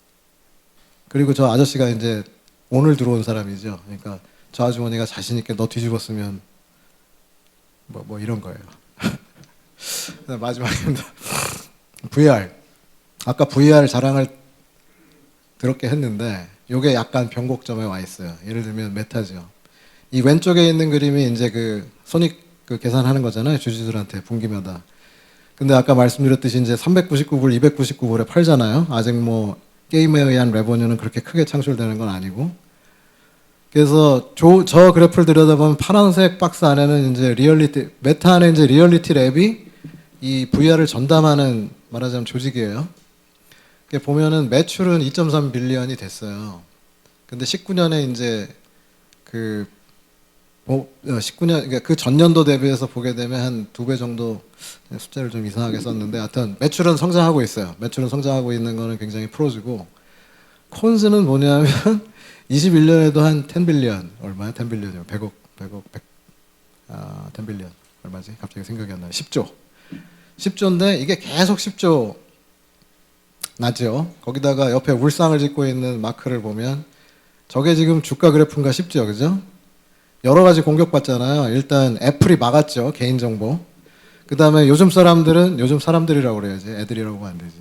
그리고 저 아저씨가 이제 오늘 들어온 사람이죠. 그러니까 저 아주머니가 자신 있게 너 뒤집었으면 뭐 이런 거예요. 마지막입니다. VR. 아까 VR 자랑을 더럽게 했는데 이게 약간 변곡점에 와 있어요. 예를 들면 메타죠. 이 왼쪽에 있는 그림이 이제 그 손익 계산하는 거잖아요. 주주들한테 분기마다. 근데 아까 말씀드렸듯이 이제 399불, 299불에 팔잖아요. 아직 뭐 게임에 의한 레버뉴는 그렇게 크게 창출되는 건 아니고. 그래서 저 그래프를 들여다보면 파란색 박스 안에는 이제 메타 안에 이제 리얼리티 랩이 이 VR을 전담하는 말하자면 조직이에요. 보면은 매출은 2.3 빌리언이 됐어요. 근데 19년에 이제 19년 그러니까 그 전년도 대비해서 보게 되면 한 2배 정도 숫자를 좀 이상하게 썼는데 하여튼 매출은 성장하고 있어요. 매출은 성장하고 있는 거는 굉장히 프로즈고 콘즈는 뭐냐면 21년에도 한 10 빌리언 얼마야? 10 빌리언이요. 100억 10 빌리언 얼마지? 갑자기 생각이 안 나요. 10조인데 이게 계속 10조 나죠. 거기다가 옆에 울상을 짓고 있는 마크를 보면 저게 지금 주가 그래프인가 싶죠. 그죠? 여러 가지 공격받잖아요. 일단 애플이 막았죠. 개인정보. 그 다음에 요즘 사람들이라고 그래야지. 애들이라고 하면 안 되지.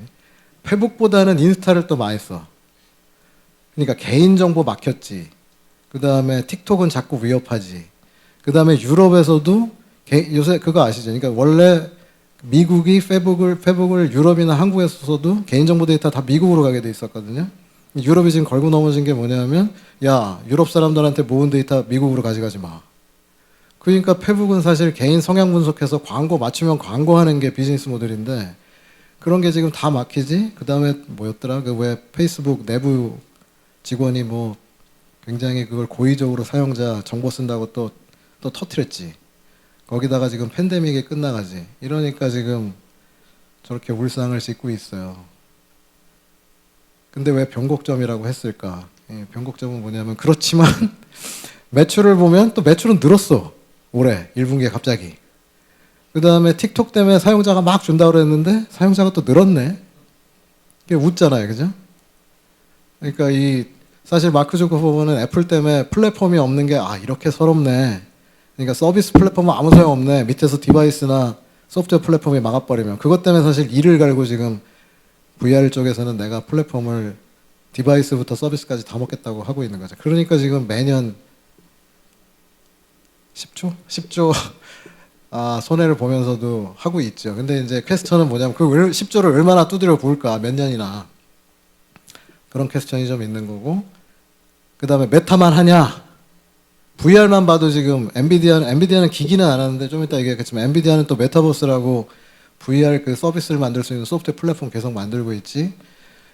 페북보다는 인스타를 또 많이 써. 그러니까 개인정보 막혔지. 그 다음에 틱톡은 자꾸 위협하지. 그 다음에 유럽에서도 요새 그거 아시죠? 그러니까 원래 미국이 페북을 유럽이나 한국에서도 개인정보 데이터 다 미국으로 가게 돼 있었거든요. 유럽이 지금 걸고 넘어진 게 뭐냐면 야 유럽 사람들한테 모은 데이터 미국으로 가져가지 마. 그러니까 페북은 사실 개인 성향 분석해서 광고 맞추면 광고하는 게 비즈니스 모델인데 그런 게 지금 다 막히지. 그 다음에 뭐였더라? 그 왜 페이스북 내부 직원이 뭐 굉장히 그걸 고의적으로 사용자 정보 쓴다고 또 터트렸지. 거기다가 지금 팬데믹이 끝나가지. 이러니까 지금 저렇게 울상을 짓고 있어요. 근데 왜 변곡점이라고 했을까? 예, 변곡점은 뭐냐면 그렇지만 매출을 보면 또 매출은 늘었어. 올해 1분기에 갑자기. 그 다음에 틱톡 때문에 사용자가 막 준다고 그랬는데 사용자가 또 늘었네. 이게 웃잖아요. 그죠? 그러니까 이 사실 마크 주커버그는 애플 때문에 플랫폼이 없는 게 이렇게 서럽네. 그러니까 서비스 플랫폼은 아무 소용 없네. 밑에서 디바이스나 소프트웨어 플랫폼이 막아버리면 그것 때문에 사실 이를 갈고 지금 VR 쪽에서는 내가 플랫폼을 디바이스부터 서비스까지 다 먹겠다고 하고 있는 거죠. 그러니까 지금 매년 10조 손해를 보면서도 하고 있죠. 근데 이제 퀘스천은 뭐냐면 그 10조를 얼마나 두드려 부을까 몇 년이나 그런 퀘스천이 좀 있는 거고 그 다음에 메타만 하냐 VR만 봐도 지금 엔비디아는 기기는 안 하는데 좀 이따 얘기하겠지만 엔비디아는 또 메타버스라고 VR 그 서비스를 만들 수 있는 소프트웨어 플랫폼 계속 만들고 있지.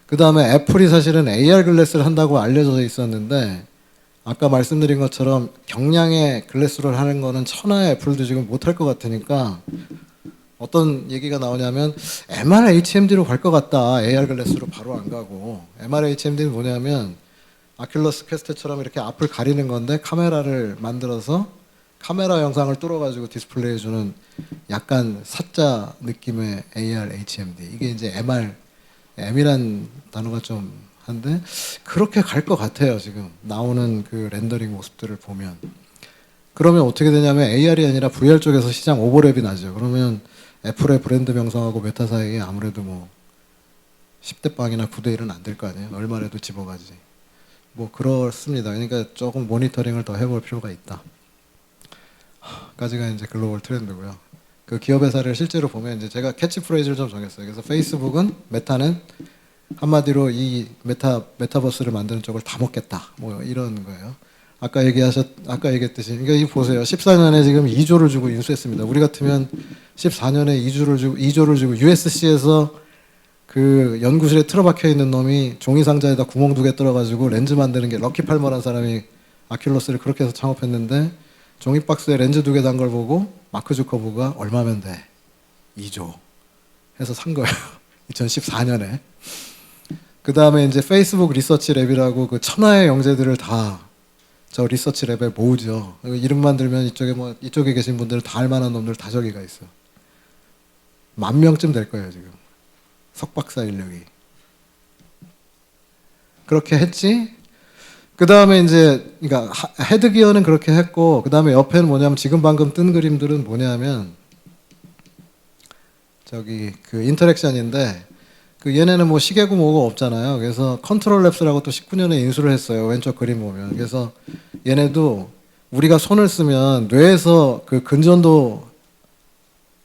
그 다음에 애플이 사실은 AR 글래스를 한다고 알려져 있었는데 아까 말씀드린 것처럼 경량의 글래스를 하는 거는 천하의 애플도 지금 못할 것 같으니까 어떤 얘기가 나오냐면 MR-HMD로 갈 것 같다. AR 글래스로 바로 안 가고. MR-HMD는 뭐냐면 아큘러스 퀘스트처럼 이렇게 앞을 가리는 건데 카메라를 만들어서 카메라 영상을 뚫어가지고 디스플레이해주는 약간 사자 느낌의 AR, HMD. 이게 이제 M이란 단어가 좀 한데 그렇게 갈 것 같아요. 지금 나오는 그 렌더링 모습들을 보면. 그러면 어떻게 되냐면 AR이 아니라 VR 쪽에서 시장 오버랩이 나죠. 그러면 애플의 브랜드 명성하고 메타 사이에 아무래도 뭐 10대 빵이나 9대 1은 안 될 거 아니에요. 얼마라도 집어가지. 뭐 그렇습니다. 그러니까 조금 모니터링을 더 해볼 필요가 있다. 까지가 이제 글로벌 트렌드고요. 그 기업 회사를 실제로 보면 이제 제가 캐치프레이즈를 좀 정했어요. 그래서 페이스북은 메타는 한마디로 이 메타버스를 만드는 쪽을 다 먹겠다. 뭐 이런 거예요. 아까 얘기했듯이 그러니까 이 보세요. 14년에 지금 2조를 주고 인수했습니다. 우리 같으면 14년에 2조를 주고 USC에서 그 연구실에 틀어박혀 있는 놈이 종이 상자에다 구멍 2개 뚫어가지고 렌즈 만드는 게 럭키 팔머라는 사람이 아큘러스를 그렇게 해서 창업했는데 종이 박스에 렌즈 2개 단 걸 보고 마크 주커버그가 얼마면 돼? 2조 해서 산 거예요. 2014년에. 그 다음에 이제 페이스북 리서치 랩이라고 그 천하의 영재들을 다 저 리서치 랩에 모으죠. 이름만 들면 이쪽에 계신 분들은 다 알만한 놈들 다 저기가 있어. 10,000명쯤 될 거예요 지금. 석박사 인력이. 그렇게 했지. 그 다음에 이제 그러니까 헤드기어는 그렇게 했고 그 다음에 옆에는 뭐냐면 지금 방금 뜬 그림들은 뭐냐면 저기 그 인터랙션인데 그 얘네는 뭐 시계고 뭐고 없잖아요. 그래서 컨트롤 랩스라고 또 19년에 인수를 했어요. 왼쪽 그림 보면. 그래서 얘네도 우리가 손을 쓰면 뇌에서 그 근전도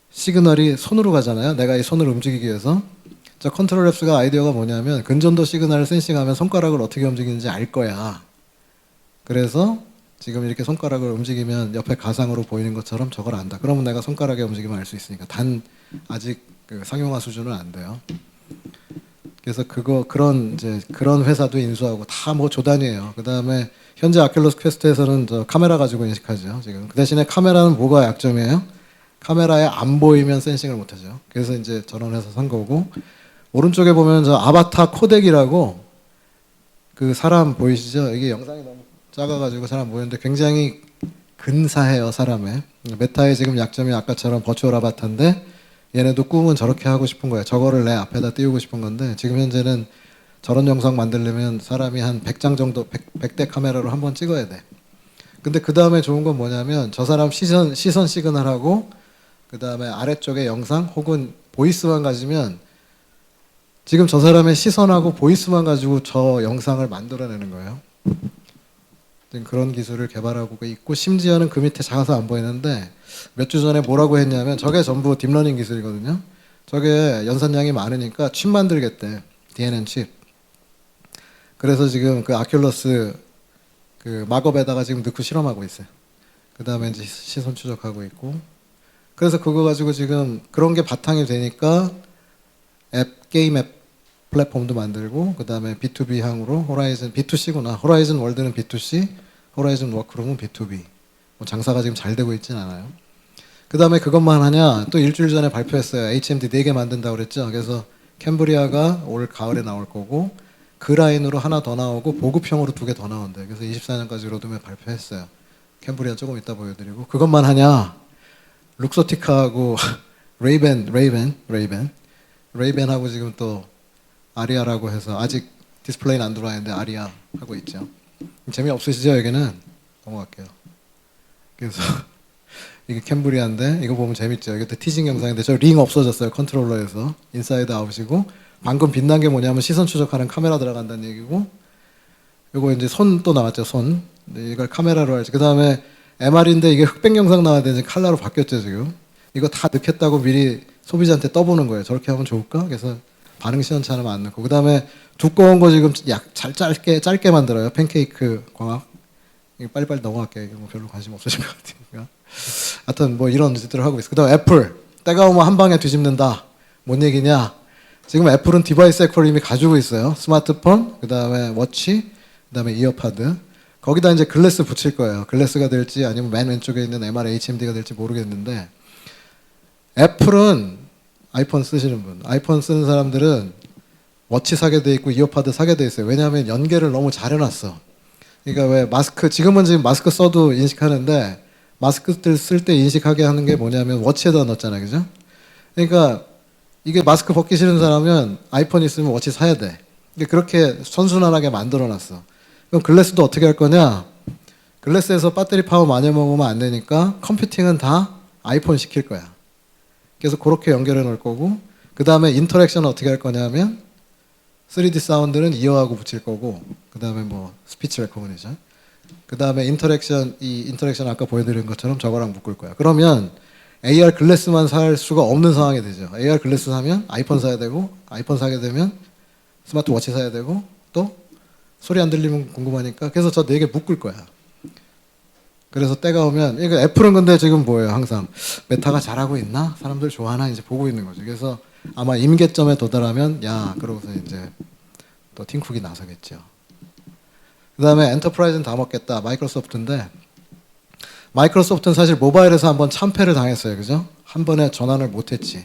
시그널이 손으로 가잖아요. 내가 이 손을 움직이기 위해서. 자, 컨트롤 랩스가 아이디어가 뭐냐면 근전도 시그널을 센싱하면 손가락을 어떻게 움직이는지 알 거야. 그래서 지금 이렇게 손가락을 움직이면 옆에 가상으로 보이는 것처럼 저걸 안다. 그러면 내가 손가락의 움직임을 알 수 있으니까. 단 아직 그 상용화 수준은 안 돼요. 그래서 그런 회사도 인수하고 다 뭐 조단이에요. 그 다음에 현재 아큘러스 퀘스트에서는 저 카메라 가지고 인식하죠. 지금 그 대신에 카메라는 뭐가 약점이에요? 카메라에 안 보이면 센싱을 못하죠. 그래서 이제 저런 회사 산 거고 오른쪽에 보면 저 아바타 코덱이라고 그 사람 보이시죠? 이게 영상이 너무 작아가지고 잘 안 보이는데 굉장히 근사해요 사람에. 메타의 지금 약점이 아까처럼 버추얼 아바타인데 얘네도 꿈은 저렇게 하고 싶은 거예요. 저거를 내 앞에다 띄우고 싶은 건데 지금 현재는 저런 영상 만들려면 사람이 한 100장 정도 100대 카메라로 한번 찍어야 돼. 근데 그 다음에 좋은 건 뭐냐면 저 사람 시선 시그널하고 그 다음에 아래쪽에 영상 혹은 보이스만 가지면 지금 저 사람의 시선하고 보이스만 가지고 저 영상을 만들어내는 거예요. 지금 그런 기술을 개발하고 있고 심지어는 그 밑에 작아서 안 보이는데 몇 주 전에 뭐라고 했냐면 저게 전부 딥러닝 기술이거든요. 저게 연산량이 많으니까 칩 만들겠대. DNN 칩. 그래서 지금 그 아큘러스 그 막업에다가 지금 넣고 실험하고 있어요. 그 다음에 이제 시선 추적하고 있고. 그래서 그거 가지고 지금 그런 게 바탕이 되니까 게임 앱 플랫폼도 만들고 그 다음에 B2B 향으로 호라이즌 B2C구나. 호라이즌 월드는 B2C, 호라이즌 워크룸은 B2B. 뭐 장사가 지금 잘 되고 있진 않아요. 그 다음에 그것만 하냐? 또 일주일 전에 발표했어요. HMD 4개 만든다고 그랬죠. 그래서 캠브리아가 올 가을에 나올 거고 그 라인으로 하나 더 나오고 보급형으로 2개 더 나온대. 그래서 24년까지 로드맵 발표했어요. 캠브리아 조금 이따 보여드리고 그것만 하냐? 룩소티카하고 레이벤하고 지금 또 아리아라고 해서 아직 디스플레이는 안 들어와 있는데 아리아 하고 있죠. 재미없으시죠? 여기는 넘어갈게요. 그래서 이게 캠브리아인데 이거 보면 재밌죠. 이것도 티징 영상인데 저 링 없어졌어요. 컨트롤러에서 인사이드 아웃이고 방금 빛난 게 뭐냐면 시선 추적하는 카메라 들어간다는 얘기고 요거 이제 손 또 나왔죠. 손. 근데 이걸 카메라로 할지. 그 다음에 MR인데 이게 흑백 영상 나와야 되는데 칼라로 바뀌었죠 지금. 이거 다 넣겠다고 미리 소비자한테 떠보는 거예요. 저렇게 하면 좋을까? 그래서 반응 시원찮으면 안 넣고. 그 다음에 두꺼운 거 지금 잘 짧게 만들어요. 팬케이크 광학. 이거 빨리빨리 넘어갈게요. 이거 뭐 별로 관심 없으신 것 같으니까. 하여튼 뭐 이런 짓들을 하고 있어요. 그 다음에 애플. 때가 오면 한 방에 뒤집는다. 뭔 얘기냐? 지금 애플은 디바이스 에코를 이미 가지고 있어요. 스마트폰, 그 다음에 워치, 그 다음에 이어파드. 거기다 이제 글래스 붙일 거예요. 글래스가 될지 아니면 맨 왼쪽에 있는 MR HMD가 될지 모르겠는데 애플은 아이폰 쓰시는 분, 아이폰 쓰는 사람들은 워치 사게 돼 있고 이어파드 사게 돼 있어요. 왜냐하면 연계를 너무 잘 해놨어. 그러니까 왜 마스크, 지금 마스크 써도 인식하는데 마스크들 쓸 때 인식하게 하는 게 뭐냐면 워치에다 넣었잖아요. 그죠? 그러니까 이게 마스크 벗기 싫은 사람은 아이폰 있으면 워치 사야 돼. 그렇게 선순환하게 만들어놨어. 그럼 글래스도 어떻게 할 거냐? 글래스에서 배터리 파워 많이 먹으면 안 되니까 컴퓨팅은 다 아이폰 시킬 거야. 그래서 그렇게 연결해 놓을 거고 그 다음에 인터랙션은 어떻게 할 거냐면 3D 사운드는 이어하고 붙일 거고 그 다음에 뭐 스피치 레코그니션 그 다음에 이 인터랙션 아까 보여드린 것처럼 저거랑 묶을 거야. 그러면 AR 글래스만 살 수가 없는 상황이 되죠. AR 글래스 사면 아이폰 사야 되고 아이폰 사게 되면 스마트워치 사야 되고 또 소리 안 들리면 궁금하니까 그래서 저 4개 묶을 거야. 그래서 때가 오면 그러니까 애플은 근데 지금 뭐예요? 항상 메타가 잘하고 있나? 사람들 좋아하나? 이제 보고 있는 거죠. 그래서 아마 임계점에 도달하면 야 그러고서 이제 또 팀쿡이 나서겠죠. 그 다음에 엔터프라이즈는 다 먹겠다. 마이크로소프트인데 마이크로소프트는 사실 모바일에서 한번 참패를 당했어요. 그죠? 한 번에 전환을 못했지.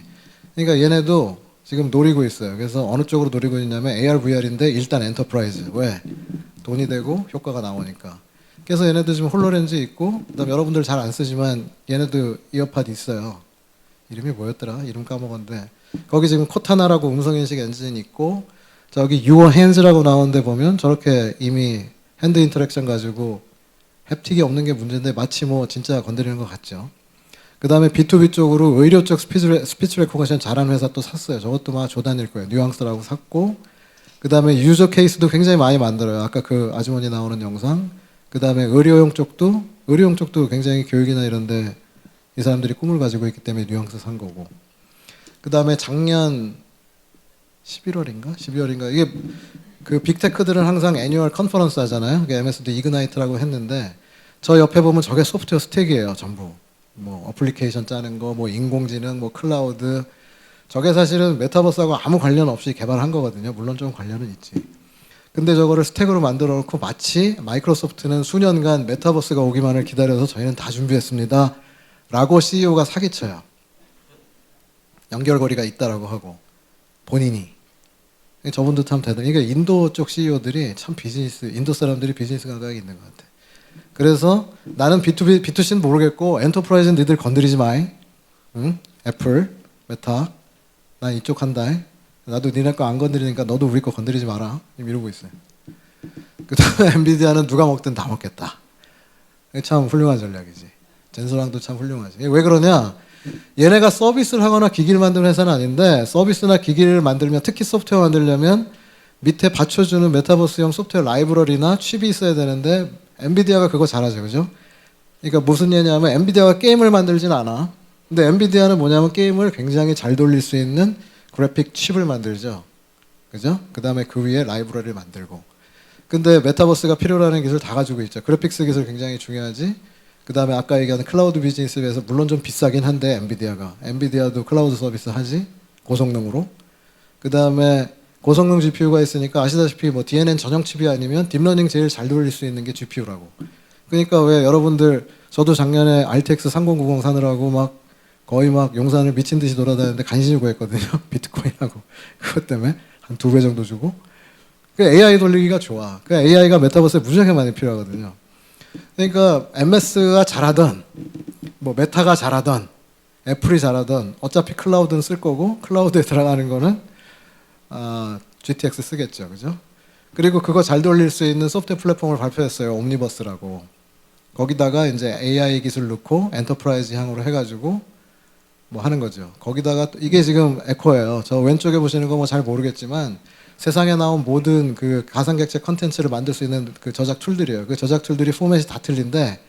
그러니까 얘네도 지금 노리고 있어요. 그래서 어느 쪽으로 노리고 있냐면 AR, VR인데 일단 엔터프라이즈. 왜? 돈이 되고 효과가 나오니까. 그래서 얘네도 지금 홀로렌즈 있고 그다음 여러분들 잘 안 쓰지만 얘네도 이어팟 있어요. 이름이 뭐였더라? 이름 까먹었는데 거기 지금 코타나라고 음성인식 엔진 있고 저기 Your Hands라고 나오는데 보면 저렇게 이미 핸드 인터랙션 가지고 햅틱이 없는 게 문제인데 마치 뭐 진짜 건드리는 것 같죠. 그 다음에 B2B 쪽으로 의료 쪽 스피치 레코그니션 잘하는 회사 또 샀어요. 저것도 막 조단일 거예요. 뉘앙스라고 샀고 그 다음에 유저 케이스도 굉장히 많이 만들어요. 아까 그 아주머니 나오는 영상 그 다음에 의료용 쪽도 굉장히 교육이나 이런데 이 사람들이 꿈을 가지고 있기 때문에 뉘앙스 산 거고 그 다음에 작년 12월인가 이게 그 빅테크들은 항상 애니얼 컨퍼런스 하잖아요. MSD 이그나이트라고 했는데 저 옆에 보면 저게 소프트웨어 스택이에요. 전부 뭐 어플리케이션 짜는 거, 뭐 인공지능, 뭐 클라우드 저게 사실은 메타버스하고 아무 관련 없이 개발한 거거든요. 물론 좀 관련은 있지. 근데 저거를 스택으로 만들어 놓고 마치 마이크로소프트는 수년간 메타버스가 오기만을 기다려서 저희는 다 준비했습니다. 라고 CEO가 사기쳐요. 연결고리가 있다라고 하고 본인이. 저분도 참 대단해. 그러니까 인도 쪽 CEO들이 참 인도 사람들이 비즈니스 감각이 있는 것 같아. 그래서 나는 B2C는 모르겠고 엔터프라이즈는 니들 건드리지 마이. 응? 애플, 메타. 난 이쪽 한다. 나도 니네 거 안 건드리니까 너도 우리 거 건드리지 마라. 이러고 있어요. 그 다음에 엔비디아는 누가 먹든 다 먹겠다. 참 훌륭한 전략이지. 젠소랑도 참 훌륭하지. 왜 그러냐? 얘네가 서비스를 하거나 기기를 만드는 회사는 아닌데 서비스나 기기를 만들면 특히 소프트웨어 만들려면 밑에 받쳐주는 메타버스형 소프트웨어 라이브러리나 칩이 있어야 되는데 엔비디아가 그거 잘하죠, 그죠? 그러니까 무슨 얘기냐면 엔비디아가 게임을 만들진 않아. 근데 엔비디아는 뭐냐면 게임을 굉장히 잘 돌릴 수 있는 그래픽 칩을 만들죠, 그죠? 그 다음에 그 위에 라이브러리를 만들고. 근데 메타버스가 필요로 하는 기술 다 가지고 있죠. 그래픽스 기술 굉장히 중요하지. 그 다음에 아까 얘기한 클라우드 비즈니스에 비해서 물론 좀 비싸긴 한데 엔비디아도 클라우드 서비스 하지, 고성능으로. 그 다음에 고성능 GPU가 있으니까 아시다시피 뭐 DNN 전용 칩이 아니면 딥러닝 제일 잘 돌릴 수 있는 게 GPU라고. 그러니까 왜 여러분들, 저도 작년에 RTX 3090 사느라고 막 거의 막 용산을 미친 듯이 돌아다녔는데 간신히 구했거든요. 비트코인하고 그것 때문에 한 2배 정도 주고. 그 AI 돌리기가 좋아. 그 AI가 메타버스에 무지하게 많이 필요하거든요. 그러니까 MS가 잘하던, 뭐 메타가 잘하던, 애플이 잘하던 어차피 클라우드는 쓸 거고 클라우드에 들어가는 거는 GTX 쓰겠죠, 그죠? 그리고 그거 잘 돌릴 수 있는 소프트웨어 플랫폼을 발표했어요. 옴니버스라고. 거기다가 이제 AI 기술 넣고 엔터프라이즈 향으로 해가지고 뭐 하는 거죠. 거기다가 이게 지금 에코예요. 저 왼쪽에 보시는 거 뭐 잘 모르겠지만 세상에 나온 모든 그 가상객체 컨텐츠를 만들 수 있는 그 저작 툴들이에요. 그 저작 툴들이 포맷이 다 틀린데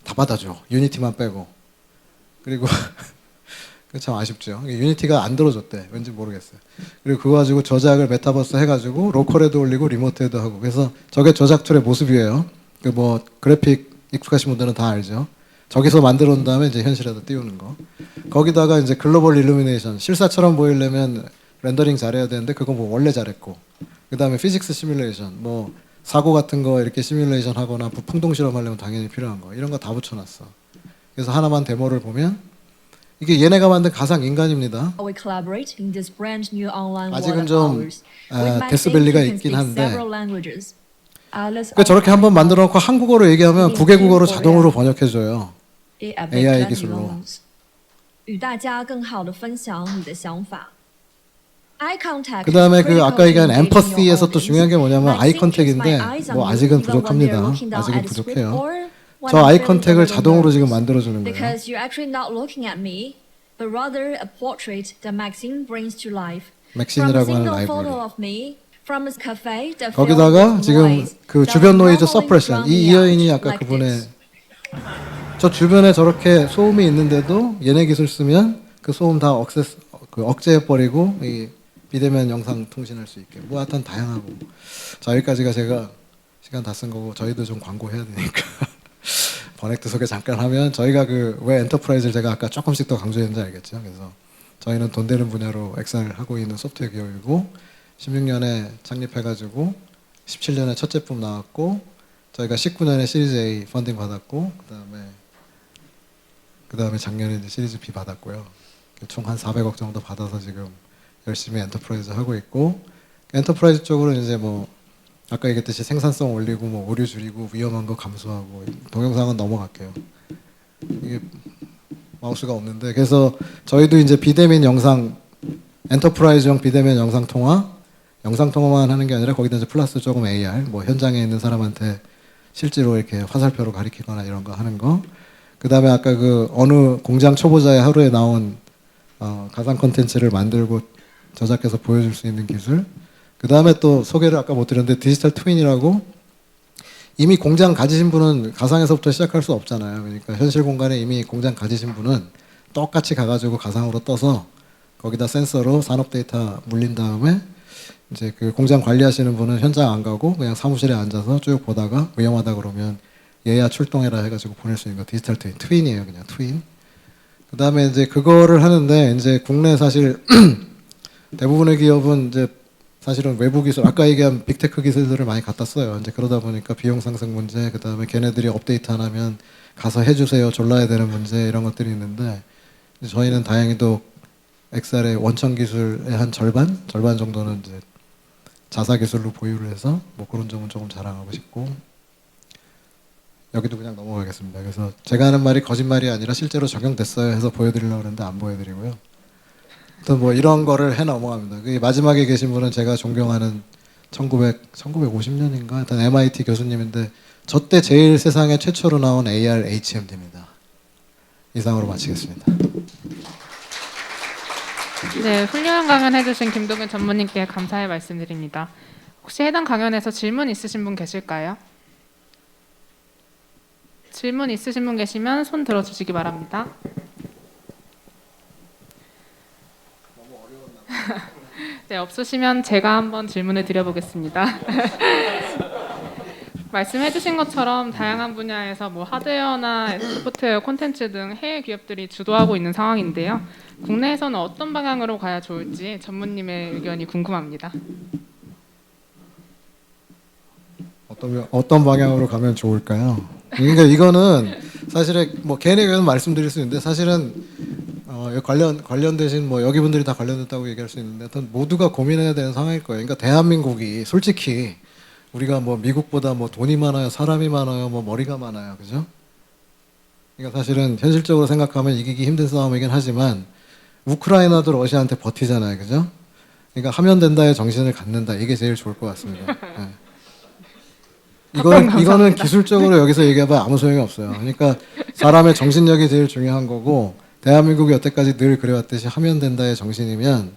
다 받아줘. 유니티만 빼고. 그리고 참 아쉽죠. 유니티가 안 들어줬대. 왠지 모르겠어요. 그리고 그거 가지고 저작을 메타버스 해가지고 로컬에도 올리고 리모트에도 하고. 그래서 저게 저작 툴의 모습이에요. 그 뭐 그래픽 익숙하신 분들은 다 알죠. 저기서 만들어 온 다음에 이제 현실에다 띄우는 거. 거기다가 이제 글로벌 일루미네이션, 실사처럼 보이려면 렌더링 잘해야 되는데 그건 뭐 원래 잘했고. 그다음에 피직스 시뮬레이션, 뭐 사고 같은 거 이렇게 시뮬레이션 하거나 풍동 실험하려면 당연히 필요한 거. 이런 거 다 붙여놨어. 그래서 하나만 데모를 보면 이게 얘네가 만든 가상 인간입니다. We collaborate in this brand new online 아직은 world of 좀 ours. With my 데스밸리가 team, you can 있긴 speak 한데. several languages. 그러니까 저렇게 한번 만들어 놓고 한국어로 얘기하면 국외국어로 자동으로 번역해줘요. AI 기술로. 与大家更好地分享你的想法。Eye contact. 그 다음에 그 아까 얘기한 엠퍼시에서 또 중요한 게 뭐냐면 아이 컨택인데 뭐 아직은 부족합니다. 아직은 부족해요. 저 아이 컨택을 자동으로 지금 만들어주는 거예요. Because you're actually not looking at me, but rather a portrait that Maxine brings to life. 맥신이라고 하는 From a single 라이브러리. photo of me, from a cafe that 거기다가 filled with 지금 noise 그 that 주변 would 노이즈 normally 서프레션. drown 이 me 이어인이 out 아까 like 그분의 this. 저 주변에 저렇게 소음이 있는데도 얘네 기술 쓰면 그 소음 다 억제해버리고 이 비대면 영상 통신할 수 있게. 뭐 하여튼 다양하고. 자, 여기까지가 제가 시간 다 쓴 거고 저희도 좀 광고해야 되니까 버넥트 소개 잠깐 하면 저희가 그 왜 엔터프라이즈를 제가 아까 조금씩 더 강조했는지 알겠죠. 그래서 저희는 돈 되는 분야로 엑셀을 하고 있는 소프트웨어 기업이고 16년에 창립해가지고 17년에 첫 제품 나왔고 저희가 19년에 시리즈 A 펀딩 받았고 그다음에 작년에 이제 시리즈 B 받았고요. 총 한 400억 정도 받아서 지금 열심히 엔터프라이즈 하고 있고 엔터프라이즈 쪽으로 이제 뭐 아까 얘기했듯이 생산성 올리고 뭐 오류 줄이고 위험한 거 감소하고 동영상은 넘어갈게요. 이게 마우스가 없는데 그래서 저희도 이제 비대면 영상 엔터프라이즈용 비대면 영상 통화만 하는 게 아니라 거기다 이제 플러스 조금 AR 뭐 현장에 있는 사람한테 실제로 이렇게 화살표로 가리키거나 이런 거 하는 거. 그다음에 아까 그 어느 공장 초보자의 하루에 나온 가상 콘텐츠를 만들고 저작해서 보여줄 수 있는 기술. 그 다음에 또 소개를 아까 못 드렸는데 디지털 트윈이라고 이미 공장 가지신 분은 가상에서부터 시작할 수 없잖아요. 그러니까 현실 공간에 이미 공장 가지신 분은 똑같이 가가지고 가상으로 떠서 거기다 센서로 산업 데이터 물린 다음에 이제 그 공장 관리하시는 분은 현장 안 가고 그냥 사무실에 앉아서 쭉 보다가 위험하다 그러면 얘야 출동해라 해가지고 보낼 수 있는 거 디지털 트윈이에요. 그냥 트윈. 그 다음에 이제 그거를 하는데 이제 국내 사실 대부분의 기업은 이제 사실은 외부 기술, 아까 얘기한 빅테크 기술들을 많이 갖다 써요. 이제 그러다 보니까 비용 상승 문제, 그 다음에 걔네들이 업데이트 안 하면 가서 해주세요, 졸라야 되는 문제 이런 것들이 있는데 저희는 다행히도 엑셀의 원천 기술의 한 절반 정도는 이제 자사 기술로 보유를 해서 뭐 그런 점은 조금 자랑하고 싶고 여기도 그냥 넘어가겠습니다. 그래서 제가 하는 말이 거짓말이 아니라 실제로 적용됐어요 해서 보여드리려고 했는데 안 보여드리고요. 또 뭐 이런 거를 해 넘어갑니다. 그 마지막에 계신 분은 제가 존경하는 1950년인가 하여튼 MIT 교수님인데 저 때 제일 세상에 최초로 나온 AR HMD입니다. 이상으로 마치겠습니다. 네, 훌륭한 강연 해주신 김동균 전무님께 감사의 말씀드립니다. 혹시 해당 강연에서 질문 있으신 분 계실까요? 질문 있으신 분 계시면 손 들어주시기 바랍니다. 네, 없으시면 제가 한번 질문을 드려보겠습니다. 말씀해주신 것처럼 다양한 분야에서 뭐 하드웨어나 소프트웨어, 콘텐츠 등 해외 기업들이 주도하고 있는 상황인데요. 국내에서는 어떤 방향으로 가야 좋을지 전무님의 의견이 궁금합니다. 어떤 방향으로 가면 좋을까요? 그러니까 이거는 사실은 뭐 개인의 의견 말씀드릴 수 있는데 사실은 관련되신 뭐 여기 분들이 다 관련됐다고 얘기할 수 있는데 하여튼 모두가 고민해야 되는 상황일 거예요. 그러니까 대한민국이 솔직히 우리가 뭐 미국보다 뭐 돈이 많아요, 사람이 많아요, 뭐 머리가 많아요, 그죠? 그러니까 사실은 현실적으로 생각하면 이기기 힘든 싸움이긴 하지만 우크라이나도 러시아한테 버티잖아요, 그죠? 그러니까 하면 된다의 정신을 갖는다, 이게 제일 좋을 것 같습니다. 네. 이거는 기술적으로 여기서 얘기해봐야 아무 소용이 없어요. 그러니까 사람의 정신력이 제일 중요한 거고 대한민국이 여태까지 늘 그래왔듯이 하면 된다의 정신이면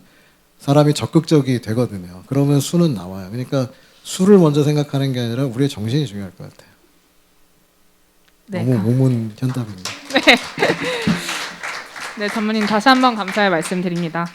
사람이 적극적이 되거든요. 그러면 수는 나와요. 그러니까 수를 먼저 생각하는 게 아니라 우리의 정신이 중요할 것 같아요. 네, 너무 모문 현답입니다. 네, 전무님 다시 한번 감사의 말씀드립니다.